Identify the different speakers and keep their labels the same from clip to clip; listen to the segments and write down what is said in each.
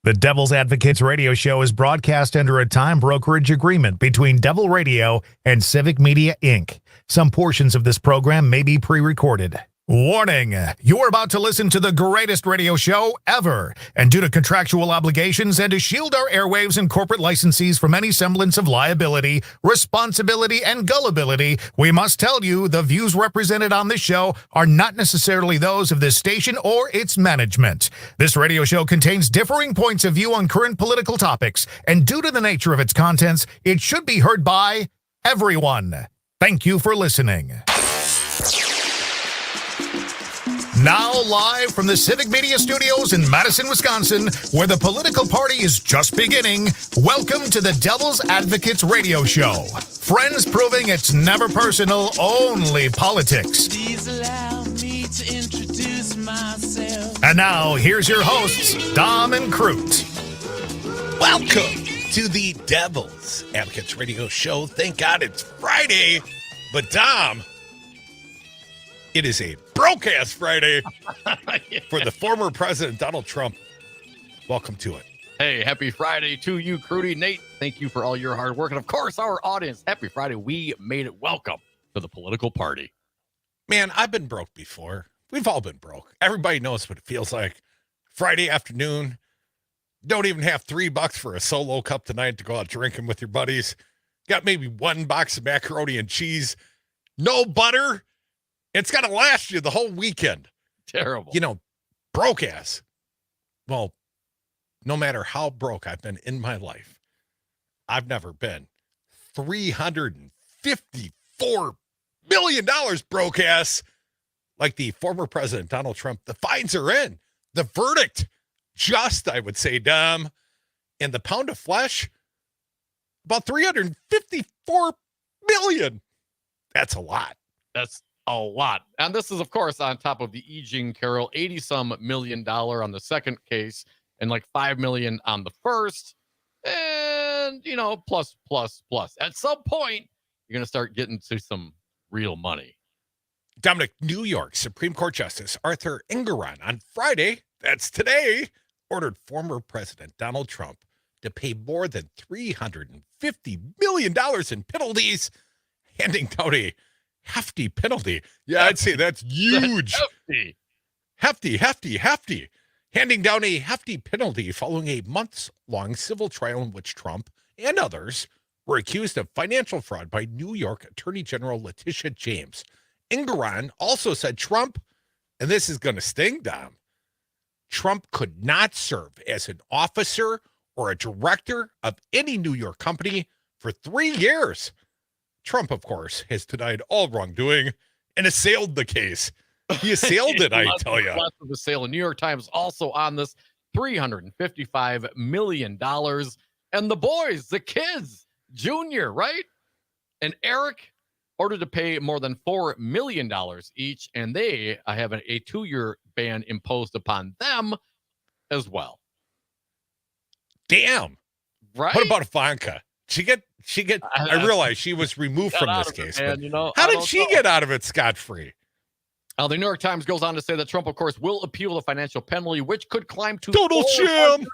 Speaker 1: The Devil's Advocates radio show is broadcast under a time brokerage agreement between Devil Radio and Civic Media, Inc. Some portions of this program may be pre-recorded. Warning, you're about to listen to the greatest radio show ever. And due to contractual obligations and to shield our airwaves and corporate licensees from any semblance of liability, responsibility, and gullibility, we must tell you the views represented on this show are not necessarily those of this station or its management. This radio show contains differing points of view on current political topics, and due to the nature of its contents, it should be heard by everyone. Thank you for listening. Now live from the Civic Media Studios in Madison, Wisconsin, where the political party is just beginning, welcome to the Devil's Advocates radio show. Friends proving it's never personal, only politics.
Speaker 2: Please allow me to introduce myself.
Speaker 1: And now, here's your hosts, Dom and Crute.
Speaker 3: Welcome to the Devil's Advocates radio show. Thank God it's Friday, but Dom, it is a broke-ass Friday for the former President Donald Trump. Welcome to it.
Speaker 4: Hey, happy Friday to you, Crute. Nate, thank you for all your hard work. And, of course, our audience, happy Friday. We made it. Welcome to the political party.
Speaker 3: Man, I've been broke before. We've all been broke. Everybody knows what it feels like. Friday afternoon, don't even have $3 for a solo cup tonight to go out drinking with your buddies. Got maybe one box of macaroni and cheese. No butter. It's got to last you the whole weekend.
Speaker 4: Terrible.
Speaker 3: You know, broke ass. Well, no matter how broke I've been in my life, I've never been $354 million broke ass like the former President Donald Trump. The fines are in. The verdict, just, I would say, Dom. And the pound of flesh, about $354 million. That's a lot.
Speaker 4: That's a lot. And this is, of course, on top of the E. Jean Carroll, $80-some million on the second case and like $5 million on the first. And, you know, plus. At some point, you're going to start getting to some real money.
Speaker 3: Dominic, New York Supreme Court Justice Arthur Engoron on Friday, that's today, ordered former President Donald Trump to pay more than $350 million in penalties, handing down a hefty penalty. Yeah, I'd say that's huge. Hefty. Handing down a hefty penalty following a months-long civil trial in which Trump and others were accused of financial fraud by New York Attorney General Letitia James. Engoron also said Trump, and this is going to sting, Dom, Trump could not serve as an officer or a director of any New York company for 3 years. Trump, of course, has denied all wrongdoing and assailed the case. He assailed it, I tell you.
Speaker 4: Lots of the sale. New York Times also on this $355 million. And the boys, the kids, Junior, right? And Eric ordered to pay more than $4 million each. And they have a 2-year ban imposed upon them as well.
Speaker 3: Damn.
Speaker 4: Right?
Speaker 3: What about Ivanka? She get. I realize she was removed from this case.
Speaker 4: It, man, you know,
Speaker 3: how did she get out of it scot-free?
Speaker 4: The New York Times goes on to say that Trump, of course, will appeal the financial penalty, which could climb to
Speaker 3: total sham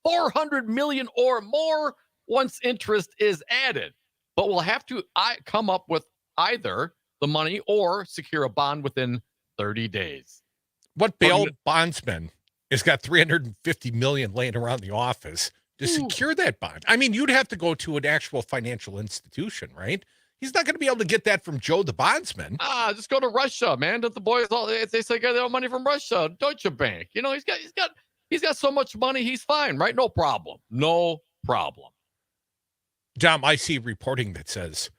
Speaker 4: $400 million or more once interest is added. But we'll have to come up with either the money or secure a bond within 30 days.
Speaker 3: What bail bondsman has got $350 million laying around the office to secure that bond? I mean, you'd have to go to an actual financial institution, right? He's not going to be able to get that from Joe the bondsman.
Speaker 4: Just go to Russia, man. Don't the boys they say get their money from Russia, Deutsche Bank. You know, he's got so much money, he's fine, right? No problem.
Speaker 3: Dom, I see reporting that says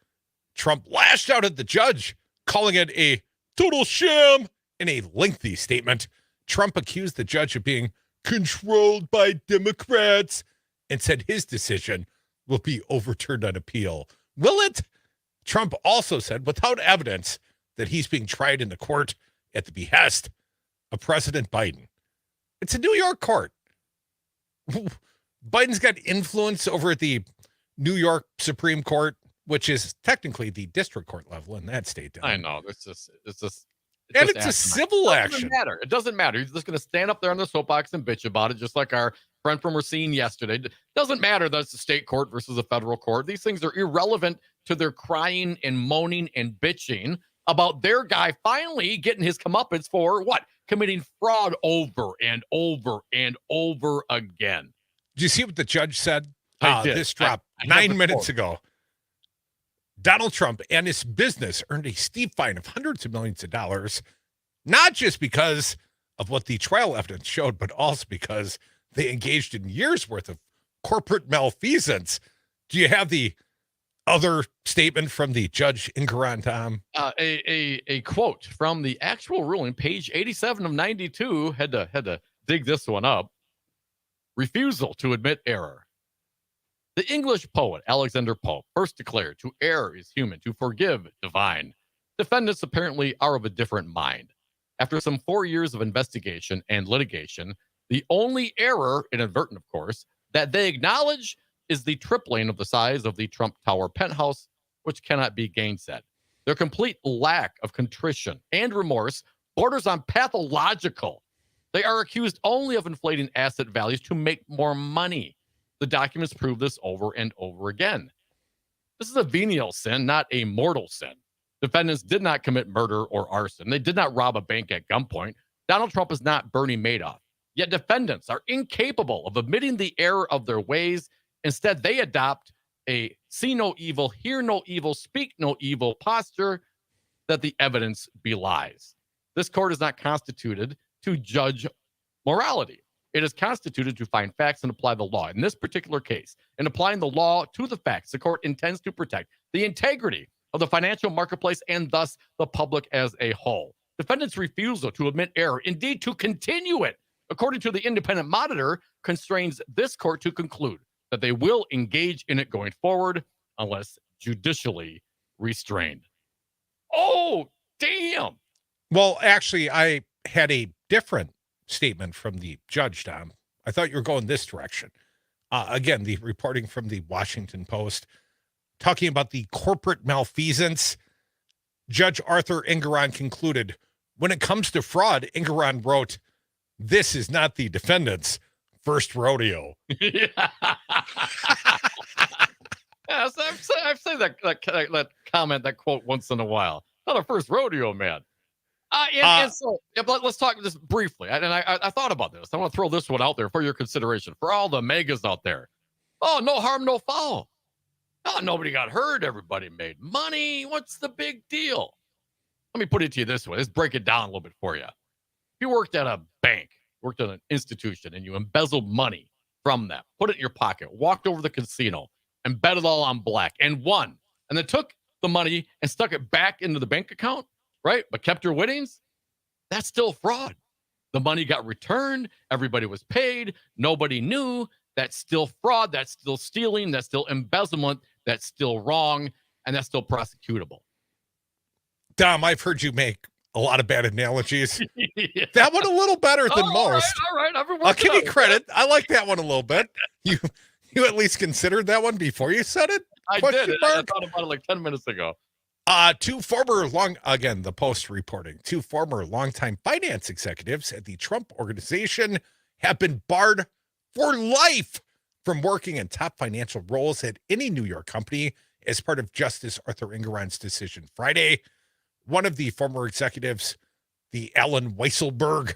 Speaker 3: Trump lashed out at the judge, calling it a total sham. In a lengthy statement, Trump accused the judge of being controlled by Democrats and said his decision will be overturned on appeal. Will it? Trump also said, without evidence, that he's being tried in the court at the behest of President Biden. It's a New York court. Biden's got influence over the New York Supreme Court, which is technically the district court level in that state.
Speaker 4: I know. It's just
Speaker 3: it's a civil action.
Speaker 4: It doesn't matter. He's just going to stand up there on the soapbox and bitch about it, just like our friend from Racine yesterday. Doesn't matter that it's a state court versus a federal court. These things are irrelevant to their crying and moaning and bitching about their guy finally getting his comeuppance for what? Committing fraud over and over and over again.
Speaker 3: Did you see what the judge said?
Speaker 4: I did.
Speaker 3: This dropped
Speaker 4: I
Speaker 3: 9 minutes ago. Donald Trump and his business earned a steep fine of hundreds of millions of dollars, not just because of what the trial evidence showed, but also because they engaged in years worth of corporate malfeasance. Do you have the other statement from the Judge Ingaran, Tom?
Speaker 4: A quote from the actual ruling, page 87 of 92. Had to dig this one up. Refusal to admit error. The English poet Alexander Pope first declared, "To err is human, to forgive divine." Defendants apparently are of a different mind. After some 4 years of investigation and litigation, the only error, inadvertent of course, that they acknowledge is the tripling of the size of the Trump Tower penthouse, which cannot be gainsaid. Their complete lack of contrition and remorse borders on pathological. They are accused only of inflating asset values to make more money. The documents prove this over and over again. This is a venial sin, not a mortal sin. Defendants did not commit murder or arson. They did not rob a bank at gunpoint. Donald Trump is not Bernie Madoff. Yet defendants are incapable of admitting the error of their ways. Instead, they adopt a see no evil, hear no evil, speak no evil posture that the evidence belies. This court is not constituted to judge morality. It is constituted to find facts and apply the law. In this particular case, in applying the law to the facts, the court intends to protect the integrity of the financial marketplace and thus the public as a whole. Defendants' refusal to admit error, indeed to continue it, according to the Independent Monitor, constrains this court to conclude that they will engage in it going forward unless judicially restrained. Oh, damn.
Speaker 3: Well, actually, I had a different statement from the judge, Tom. I thought you were going this direction. Again, the reporting from the Washington Post, talking about the corporate malfeasance. Judge Arthur Ingaran concluded, when it comes to fraud, Ingaran wrote, "This is not the defendant's first rodeo."
Speaker 4: Yeah. Yes, I've said that comment, that quote once in a while. Not a first rodeo, man. But let's talk just briefly. I thought about this. I want to throw this one out there for your consideration. For all the megas out there. Oh, no harm, no foul. Oh, nobody got hurt. Everybody made money. What's the big deal? Let me put it to you this way. Let's break it down a little bit for you. If you worked at a bank, worked at an institution, and you embezzled money from them, put it in your pocket, walked over to the casino, and bet it all on black, and won, and then took the money and stuck it back into the bank account, right? But kept your winnings, that's still fraud. The money got returned. Everybody was paid. Nobody knew. That's still fraud. That's still stealing. That's still embezzlement. That's still wrong. And that's still prosecutable.
Speaker 3: Dom, I've heard you make a lot of bad analogies. Yeah. That one a little better than most.
Speaker 4: All right.
Speaker 3: I'll give you credit. I like that one a little bit. You at least considered that one before you said it?
Speaker 4: I did. I thought about it like 10 minutes ago.
Speaker 3: The Post reporting, two former longtime finance executives at the Trump organization have been barred for life from working in top financial roles at any New York company as part of Justice Arthur Ingaran's decision Friday. One of the former executives, the Alan Weisselberg,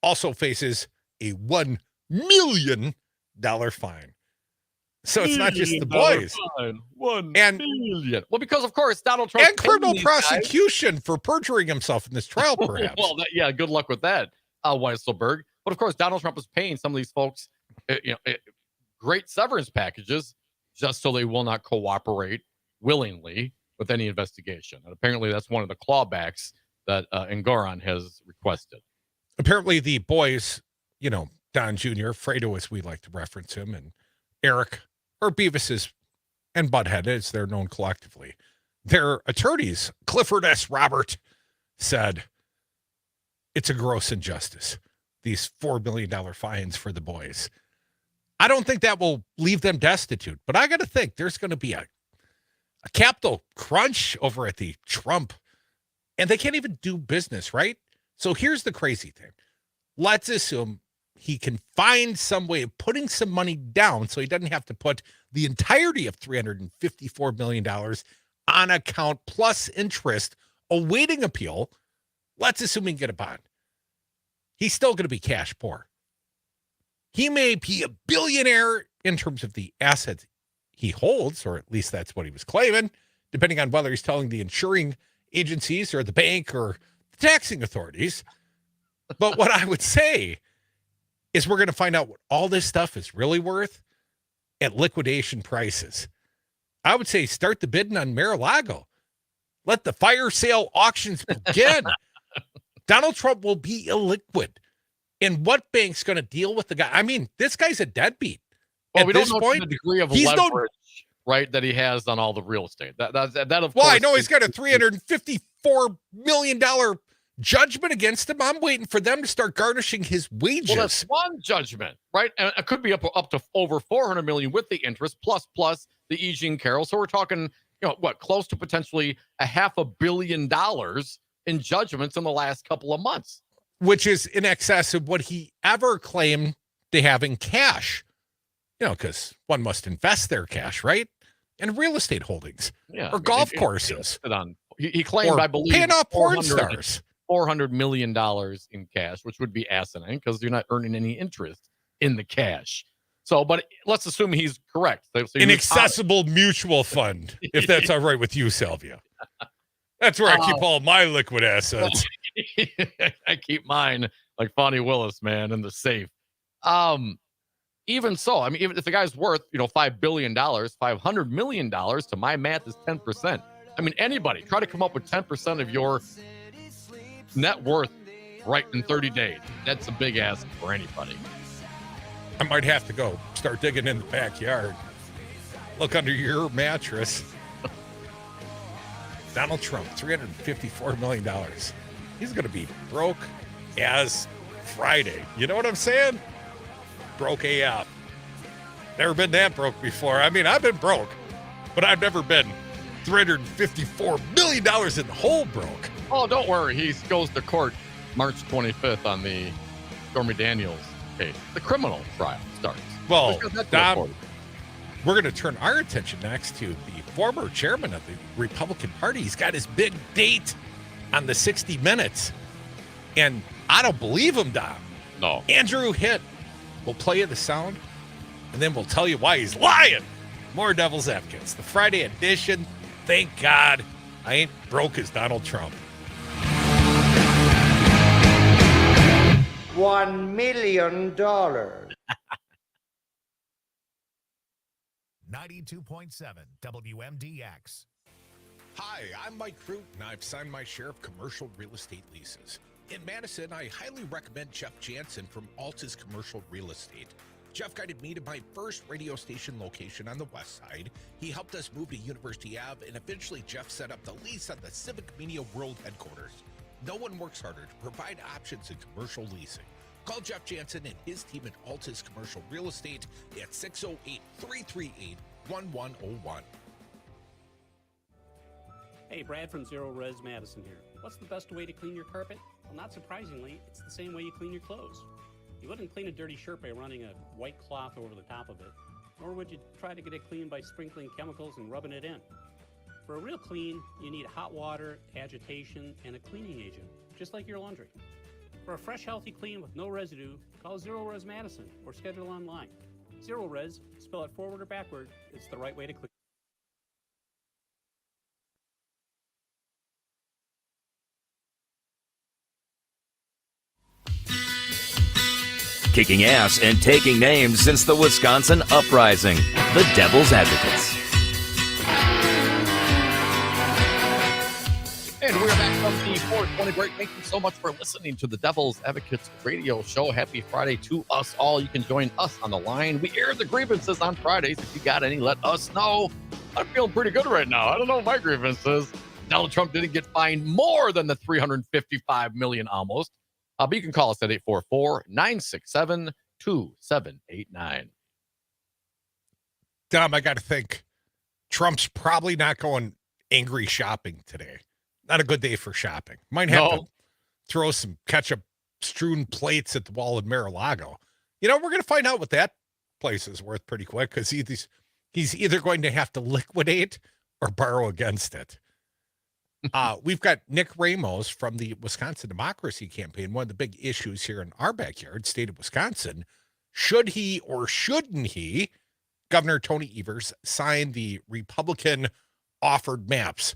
Speaker 3: also faces a $1 million fine. So it's not just the boys.
Speaker 4: $1 million. Well, because, of course, Donald Trump.
Speaker 3: And criminal prosecution for perjuring himself in this trial, perhaps.
Speaker 4: Well, good luck with that, Weisselberg. But, of course, Donald Trump is paying some of these folks great severance packages just so they will not cooperate willingly with any investigation. And apparently that's one of the clawbacks that Ingaran has requested.
Speaker 3: Apparently the boys, Don Jr., Fredo, as we like to reference him, and Eric, or Beavis and Butthead, as they're known collectively, their attorneys, Clifford S. Robert, said it's a gross injustice, these $4 million fines for the boys. I don't think that will leave them destitute, but I got to think there's going to be a capital crunch over at the Trump, and they can't even do business, right? So here's the crazy thing. Let's assume he can find some way of putting some money down so he doesn't have to put the entirety of $354 million on account plus interest awaiting appeal, let's assume he can get a bond. He's still going to be cash poor. He may be a billionaire in terms of the assets he holds, or at least that's what he was claiming, depending on whether he's telling the insuring agencies or the bank or the taxing authorities. But what I would say is we're going to find out what all this stuff is really worth at liquidation prices. I would say start the bidding on Mar-a-Lago. Let the fire sale auctions begin. Donald Trump will be illiquid. And what bank's going to deal with the guy? I mean, this guy's a deadbeat.
Speaker 4: Well,
Speaker 3: at
Speaker 4: we
Speaker 3: this
Speaker 4: don't know
Speaker 3: point,
Speaker 4: the degree of
Speaker 3: he's
Speaker 4: leverage, right, that he has on all the real estate. That of
Speaker 3: well,
Speaker 4: course.
Speaker 3: I know he's got a $354 million judgment against him. I'm waiting for them to start garnishing his wages.
Speaker 4: Well, that's one judgment, right? And it could be up to over $400 million with the interest plus the E. Jean Carroll. So we're talking, close to potentially $500 million in judgments in the last couple of months,
Speaker 3: which is in excess of what he ever claimed to have in cash. Because one must invest their cash, right? In real estate holdings or golf courses.
Speaker 4: He claimed, I believe,
Speaker 3: paying off porn stars.
Speaker 4: $400 million in cash, which would be asinine because you're not earning any interest in the cash. So, but let's assume he's correct. So
Speaker 3: an accessible mutual fund, if that's all right with you, Salvia. That's where I keep all my liquid assets.
Speaker 4: I keep mine like Fonnie Willis, man, in the safe. Even so, I mean, even if the guy's worth, $5 billion, $500 million, to my math is 10%. I mean, anybody try to come up with 10% of your net worth right in 30 days. That's a big ask for anybody.
Speaker 3: I might have to go start digging in the backyard. Look under your mattress. Donald Trump, $354 million. He's going to be broke as Friday. You know what I'm saying? Broke AF. Never been that broke before. I mean, I've been broke, but I've never been $354 million in the hole broke.
Speaker 4: Oh, don't worry. He goes to court March 25th on the Stormy Daniels case. The criminal trial starts.
Speaker 3: Well, Dom, we're going to turn our attention next to the former chairman of the Republican Party. He's got his big date on the 60 Minutes. And I don't believe him, Dom.
Speaker 4: No.
Speaker 3: Andrew Hitt. We'll play you the sound, and then we'll tell you why he's lying. More Devil's Advocates, the Friday edition. Thank God I ain't broke as Donald Trump.
Speaker 5: $1 million.
Speaker 1: 92.7 WMDX.
Speaker 3: Hi, I'm Mike Crute, and I've signed my share of commercial real estate leases. In Madison, I highly recommend Jeff Jansen from Altus Commercial Real Estate. Jeff guided me to my first radio station location on the west side. He helped us move to University Ave, and eventually Jeff set up the lease on the Civic Media World headquarters. No one works harder to provide options in commercial leasing. Call Jeff Jansen and his team at Altus Commercial Real Estate at 608-338-1101.
Speaker 6: Hey, Brad from Zero Res Madison here. What's the best way to clean your carpet? Well, not surprisingly, it's the same way you clean your clothes. You wouldn't clean a dirty shirt by running a white cloth over the top of it, nor would you try to get it clean by sprinkling chemicals and rubbing it in. For a real clean, you need hot water, agitation, and a cleaning agent, just like your laundry. For a fresh, healthy clean with no residue, call Zero Res Madison or schedule online. Zero Res, spell it forward or backward, it's the right way to clean.
Speaker 7: Kicking ass and taking names since the Wisconsin Uprising. The Devil's Advocates.
Speaker 4: And we're back from the 420 break. Thank you so much for listening to the Devil's Advocates radio show. Happy Friday to us all. You can join us on the line. We air the grievances on Fridays. If you got any, let us know. I'm feeling pretty good right now. I don't know what my grievance is. Donald Trump didn't get fined more than the $355 million almost. But you can call us at 844-967-2789.
Speaker 3: Dom, I got to think Trump's probably not going angry shopping today. Not a good day for shopping. Might have to throw some ketchup strewn plates at the wall in Mar-a-Lago. we're going to find out what that place is worth pretty quick, because he's either going to have to liquidate or borrow against it. We've got Nick Ramos from the Wisconsin Democracy Campaign. One of the big issues here in our backyard, state of Wisconsin, should he or shouldn't he, Governor Tony Evers, sign the Republican offered maps,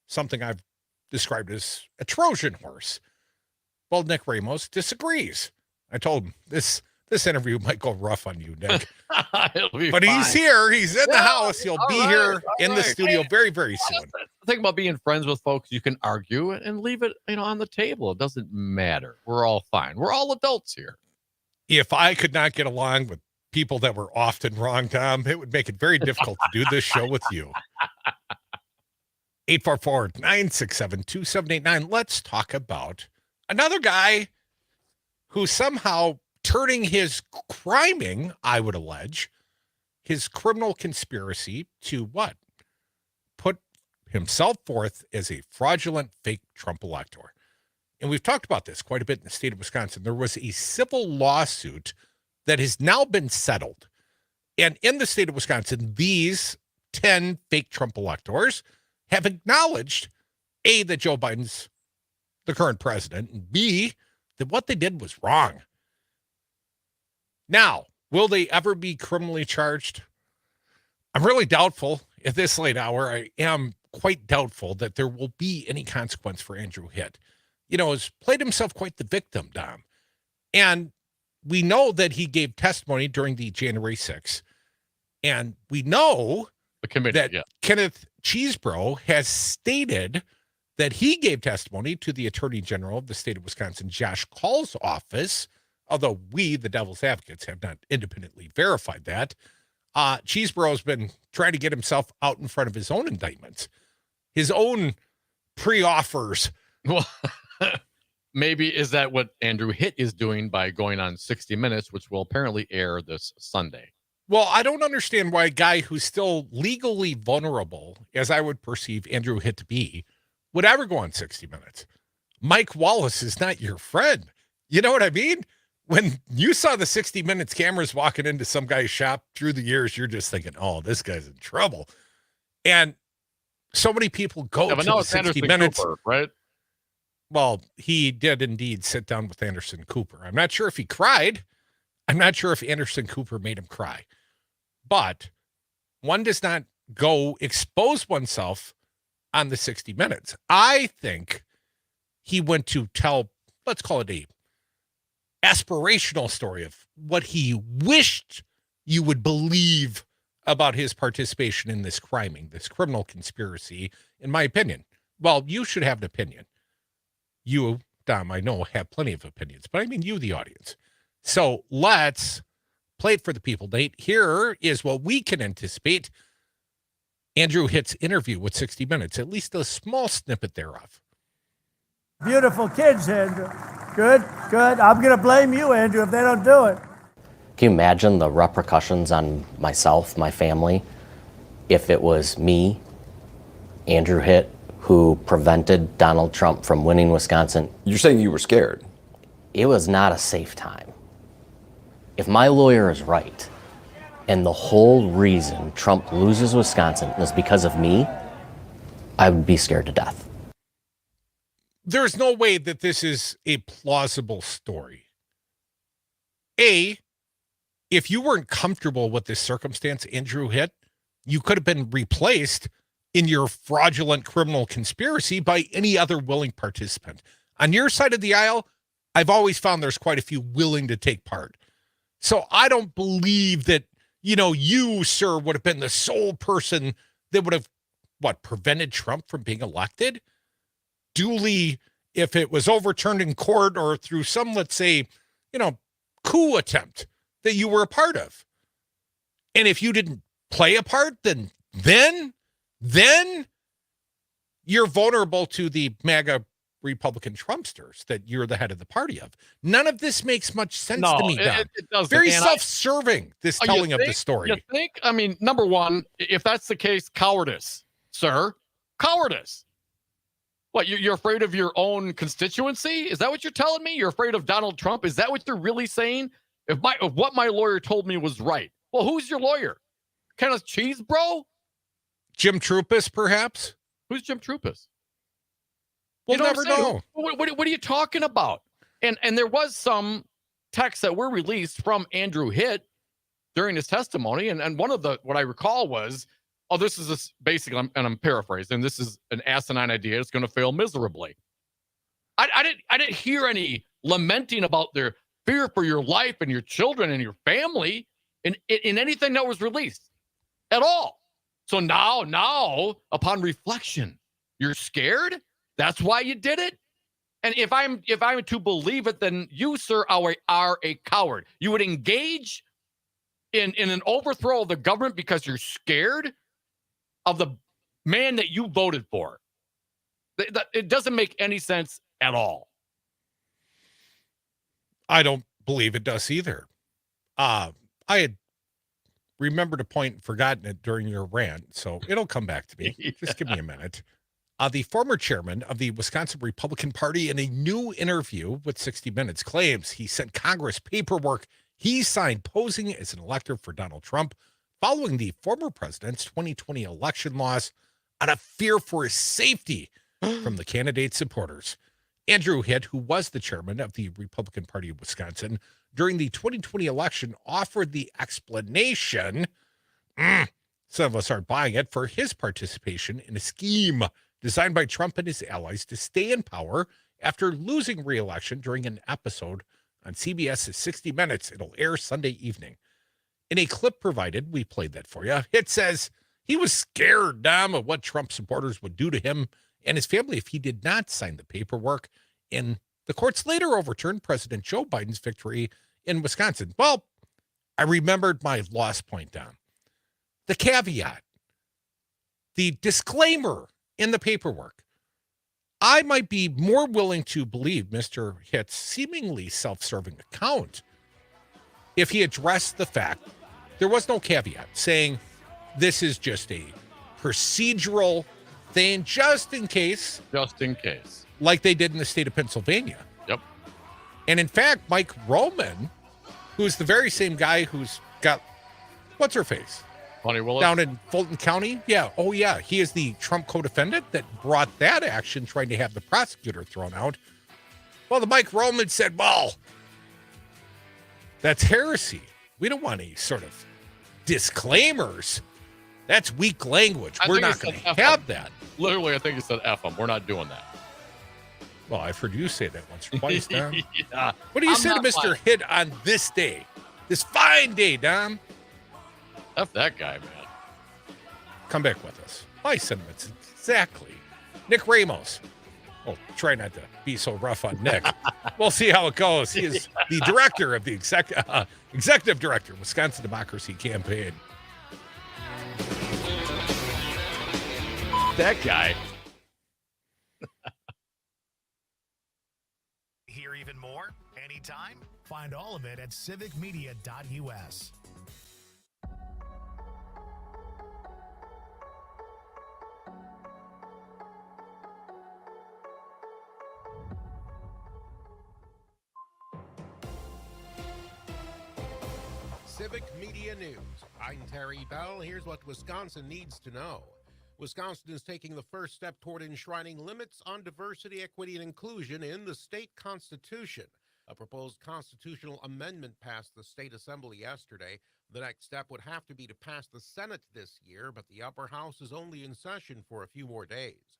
Speaker 3: something I've described as a Trojan horse. Well, Nick Ramos disagrees. I told him this interview might go rough on you, Nick. But he's here. He's in the house. He'll be here in the studio very, very soon.
Speaker 4: The thing about being friends with folks, you can argue and leave it, on the table. It doesn't matter. We're all fine. We're all adults here.
Speaker 3: If I could not get along with people that were often wrong, Tom, it would make it very difficult to do this show with you. 844-967-2789. Let's talk about another guy who somehow turning his criming, I would allege, his criminal conspiracy to what? Put himself forth as a fraudulent fake Trump elector. And we've talked about this quite a bit in the state of Wisconsin. There was a civil lawsuit that has now been settled. And in the state of Wisconsin, these 10 fake Trump electors have acknowledged, A, that Joe Biden's the current president, and B, that what they did was wrong. Now, will they ever be criminally charged? I'm really doubtful at this late hour. I am quite doubtful that there will be any consequence for Andrew Hitt. Has played himself quite the victim, Dom. And we know that he gave testimony during the January 6th. And we know that Kenneth Chesebro has stated that he gave testimony to the Attorney General of the state of Wisconsin, Josh Call's office, although we, the devil's advocates, have not independently verified that. Chesebro has been trying to get himself out in front of his own indictments, his own pre-offers.
Speaker 4: Well, maybe is that what Andrew Hitt is doing by going on 60 Minutes, which will apparently air this Sunday?
Speaker 3: Well, I don't understand why a guy who's still legally vulnerable, as I would perceive Andrew Hitt to be, would ever go on 60 Minutes. Mike Wallace is not your friend. You know what I mean? When you saw the 60 Minutes cameras walking into some guy's shop through the years, you're just thinking, oh, this guy's in trouble. And so many people go to the 60 Minutes.
Speaker 4: Cooper, right?
Speaker 3: Well, he did indeed sit down with Anderson Cooper. I'm not sure if he cried. I'm not sure if Anderson Cooper made him cry. But one does not go expose oneself on the 60 Minutes. I think he went to tell, let's call it a aspirational story of what he wished you would believe about his participation in this criminal conspiracy, in my opinion. Well, you should have an opinion. You, Dom, I know, have plenty of opinions, but I mean you, the audience. So let's play it for the people, Nate. Here is what we can anticipate Andrew Hitt's interview with 60 Minutes, at least a small snippet thereof.
Speaker 5: Beautiful kids, Andrew. Good. I'm going to blame you, Andrew, if they don't do it.
Speaker 8: Can you imagine the repercussions on myself, my family, if it was me, Andrew Hitt, who prevented Donald Trump from winning Wisconsin?
Speaker 9: You're saying you were scared?
Speaker 8: It was not a safe time. If my lawyer is right, and the whole reason Trump loses Wisconsin is because of me, I would be scared to death.
Speaker 3: There's no way that this is a plausible story. A, if you weren't comfortable with this circumstance, Andrew Hitt, you could have been replaced in your fraudulent criminal conspiracy by any other willing participant. On your side of the aisle, I've always found there's quite a few willing to take part. So I don't believe that, you, sir, would have been the sole person that would have, prevented Trump from being elected? Duly, if it was overturned in court or through some, let's say, coup attempt that you were a part of. And if you didn't play a part, then you're vulnerable to the MAGA Republican Trumpsters that you're the head of the party of. None of this makes much sense to me, Don.
Speaker 4: It doesn't.
Speaker 3: Very self-serving, this telling of the story.
Speaker 4: You think? I mean, number one, if that's the case, cowardice, sir. Cowardice. What, you're afraid of your own constituency? Is that what you're telling me? You're afraid of Donald Trump? Is that what you're really saying? If what my lawyer told me was right. Well, who's your lawyer? Kenneth Cheese, bro?
Speaker 3: Jim Trupis, perhaps?
Speaker 4: Who's Jim Trupis?
Speaker 3: We'll
Speaker 4: what I'm
Speaker 3: never
Speaker 4: saying?
Speaker 3: know.
Speaker 4: What are you talking about? And there was some texts that were released from Andrew Hitt during his testimony, and one of what I recall was, oh, this is basically, and I'm paraphrasing, this is an asinine idea. It's going to fail miserably. I didn't hear any lamenting about their fear for your life and your children and your family in anything that was released at all. So now, upon reflection, you're scared? That's why you did it? And if I'm to believe it, then you, sir, are a coward. You would engage in an overthrow of the government because you're scared of the man that you voted for. It doesn't make any sense at all.
Speaker 3: I don't believe it does either. I had remembered a point and forgotten it during your rant, so it'll come back to me. Just give me a minute. The former chairman of the Wisconsin Republican Party, in a new interview with 60 Minutes, claims he sent Congress paperwork he signed posing as an elector for Donald Trump following the former president's 2020 election loss out of fear for his safety from the candidate's supporters. Andrew Hitt, who was the chairman of the Republican Party of Wisconsin during the 2020 election, offered the explanation, some of us aren't buying it, for his participation in a scheme designed by Trump and his allies to stay in power after losing re-election during an episode on CBS's 60 Minutes. It'll air Sunday evening. In a clip provided, we played that for you. It says he was scared, Dom, of what Trump supporters would do to him and his family if he did not sign the paperwork. And the courts later overturned President Joe Biden's victory in Wisconsin. Well, I remembered my lost point, Dom. The caveat, the disclaimer in the paperwork. I might be more willing to believe Mr. Hitt's seemingly self-serving account if he addressed the fact there was no caveat saying this is just a procedural thing, just in case.
Speaker 4: Just in case.
Speaker 3: Like they did in the state of Pennsylvania.
Speaker 4: Yep.
Speaker 3: And in fact, Mike Roman, who's the very same guy who's got, what's her face?
Speaker 4: Bonnie Willis.
Speaker 3: Down in Fulton County? Yeah. Oh, yeah. He is the Trump co-defendant that brought that action, trying to have the prosecutor thrown out. Well, the Mike Roman said, well, that's heresy. We don't want any sort of disclaimers. That's weak language. We're not going to have that.
Speaker 4: Literally, I think he said F them. We're not doing that.
Speaker 3: Well, I've heard you say that once or twice, Dom.
Speaker 4: Yeah.
Speaker 3: What do you say to Mr. Hitt on this day? This fine day, Dom?
Speaker 4: F that guy, man.
Speaker 3: Come back with us. My sentiments, exactly. Nick Ramos. Oh, try not to be so rough on Nick. We'll see how it goes. He is the director of the executive director of Wisconsin Democracy Campaign.
Speaker 4: That guy.
Speaker 1: Hear even more? Anytime? Find all of it at civicmedia.us.
Speaker 9: Civic Media News. I'm Terry Bell. Here's what Wisconsin needs to know. Wisconsin is taking the first step toward enshrining limits on diversity, equity, and inclusion in the state constitution. A proposed constitutional amendment passed the state assembly yesterday. The next step would have to be to pass the Senate this year, but the upper house is only in session for a few more days.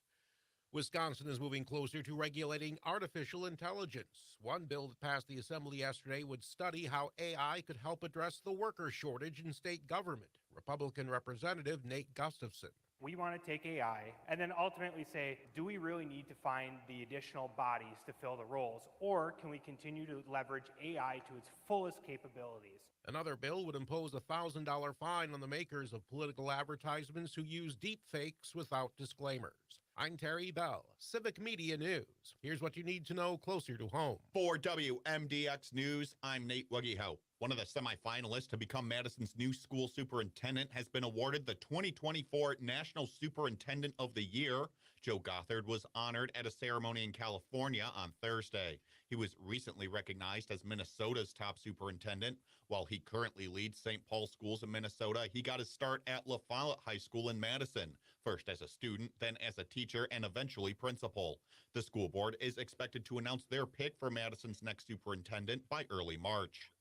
Speaker 9: Wisconsin is moving closer to regulating artificial intelligence. One bill that passed the assembly yesterday would study how AI could help address the worker shortage in state government. Republican Representative Nate Gustafson.
Speaker 10: We want to take AI and then ultimately say, do we really need to find the additional bodies to fill the roles, or can we continue to leverage AI to its fullest capabilities?
Speaker 9: Another bill would impose a $1,000 fine on the makers of political advertisements who use deep fakes without disclaimers. I'm Terry Bell, Civic Media News. Here's what you need to know closer to home.
Speaker 11: For WMDX News, I'm Nate Wuggyhoe. One of the semifinalists to become Madison's new school superintendent has been awarded the 2024 National Superintendent of the Year. Joe Gothard was honored at a ceremony in California on Thursday. He was recently recognized as Minnesota's top superintendent. While he currently leads St. Paul schools in Minnesota, he got his start at La Follette High School in Madison, first as a student, then as a teacher, and eventually principal. The school board is expected to announce their pick for Madison's next superintendent by early March.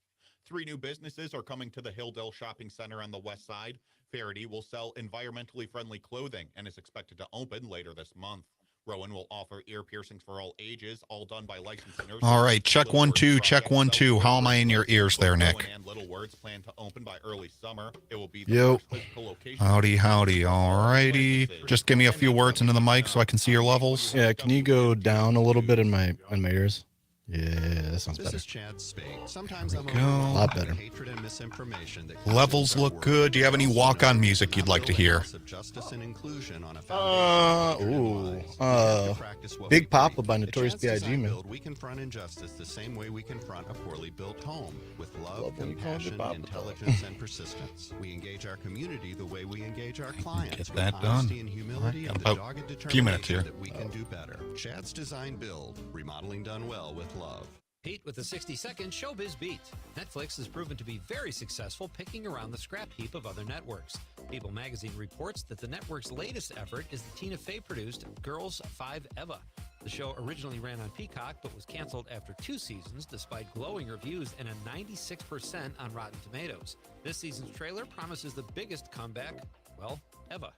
Speaker 11: 3 new businesses are coming to the Hilldale Shopping Center on the west side. Faraday will sell environmentally friendly clothing and is expected to open later this month. Rowan will offer ear piercings for all ages, all done by licensed nurses.
Speaker 12: All right, check 1 2, check 1 2. How am I in your ears there, Nick?
Speaker 11: Rowan and Little Words plan to open by early summer. It will be
Speaker 12: Yo. Howdy, howdy. All righty. Just give me a few words into the mic so I can see your levels.
Speaker 13: Yeah, can you go down a little bit in my ears? Yeah, that sounds better.
Speaker 14: This is Chad Spade. Sometimes I'm
Speaker 12: go.
Speaker 14: a
Speaker 12: Lot better.
Speaker 14: Hatred and misinformation that
Speaker 12: Levels look good. Do you have any walk-on music you'd like to hear?
Speaker 14: justice and inclusion on a
Speaker 13: Big Papa by Notorious B.I.G., man.
Speaker 14: We confront injustice the same way we confront a poorly built home, with love, compassion, intelligence, and persistence. We engage our community the way we engage our clients,
Speaker 12: Get
Speaker 14: with
Speaker 12: that done.
Speaker 14: honesty and humility, and the
Speaker 12: About
Speaker 14: dogged
Speaker 12: a few minutes
Speaker 14: determination
Speaker 12: here.
Speaker 14: that we can do better. Chad's Design Build, remodeling done well with love.
Speaker 15: Pete with the 60-second Showbiz Beat. Netflix has proven to be very successful picking around the scrap heap of other networks. People magazine reports that the network's latest effort is the Tina Fey-produced Girls 5 Eva. The show originally ran on Peacock but was canceled after 2 seasons despite glowing reviews and a 96% on Rotten Tomatoes. This season's trailer promises the biggest comeback, well, ever.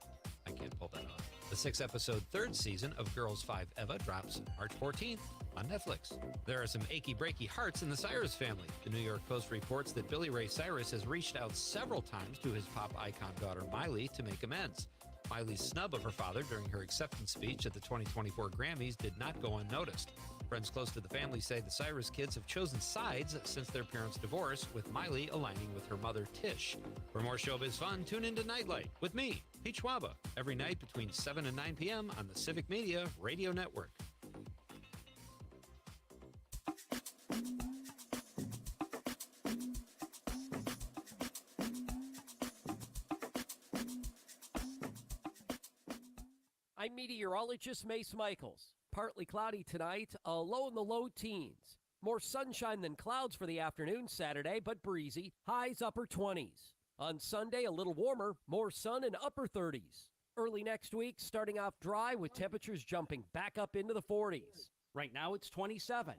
Speaker 15: I can't pull that off. The 6-episode 3rd season of Girls 5 Eva drops March 14th on Netflix. There are some achy-breaky hearts in the Cyrus family. The New York Post reports that Billy Ray Cyrus has reached out several times to his pop icon daughter Miley to make amends. Miley's snub of her father during her acceptance speech at the 2024 Grammys did not go unnoticed. Friends close to the family say the Cyrus kids have chosen sides since their parents' divorce, with Miley aligning with her mother Tish. For more showbiz fun, tune into Nightlight with me, Pete Schwaba, every night between 7 and 9 p.m. on the Civic Media Radio Network.
Speaker 16: I'm meteorologist Mace Michaels. Partly cloudy tonight, a low in the low teens. More sunshine than clouds for the afternoon Saturday, but breezy. Highs upper 20s. On Sunday, a little warmer, more sun and upper 30s. Early next week, starting off dry with temperatures jumping back up into the 40s. Right now, it's 27.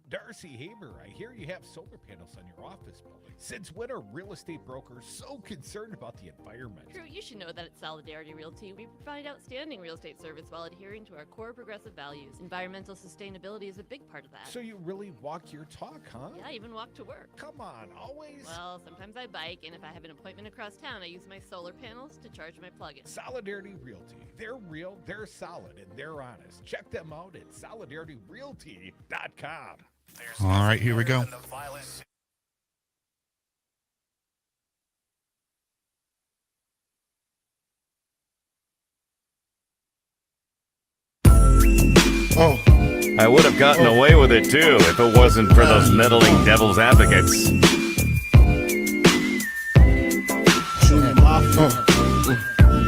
Speaker 3: Darcy Haber, I hear you have solar panels on your office building. Since when are real estate brokers so concerned about the environment?
Speaker 17: Crute, you should know that at Solidarity Realty, we provide outstanding real estate service while adhering to our core progressive values. Environmental sustainability is a big part of that.
Speaker 3: So you really walk your talk, huh?
Speaker 17: Yeah, I even walk to work.
Speaker 3: Come on, always?
Speaker 17: Well, sometimes I bike, and if I have an appointment across town, I use my solar panels to charge my plug-in.
Speaker 3: Solidarity Realty. They're real, they're solid, and they're honest. Check them out at solidarityrealty.com.
Speaker 12: All right, here we go.
Speaker 7: Oh. I would have gotten away with it too if it wasn't for those meddling devil's advocates.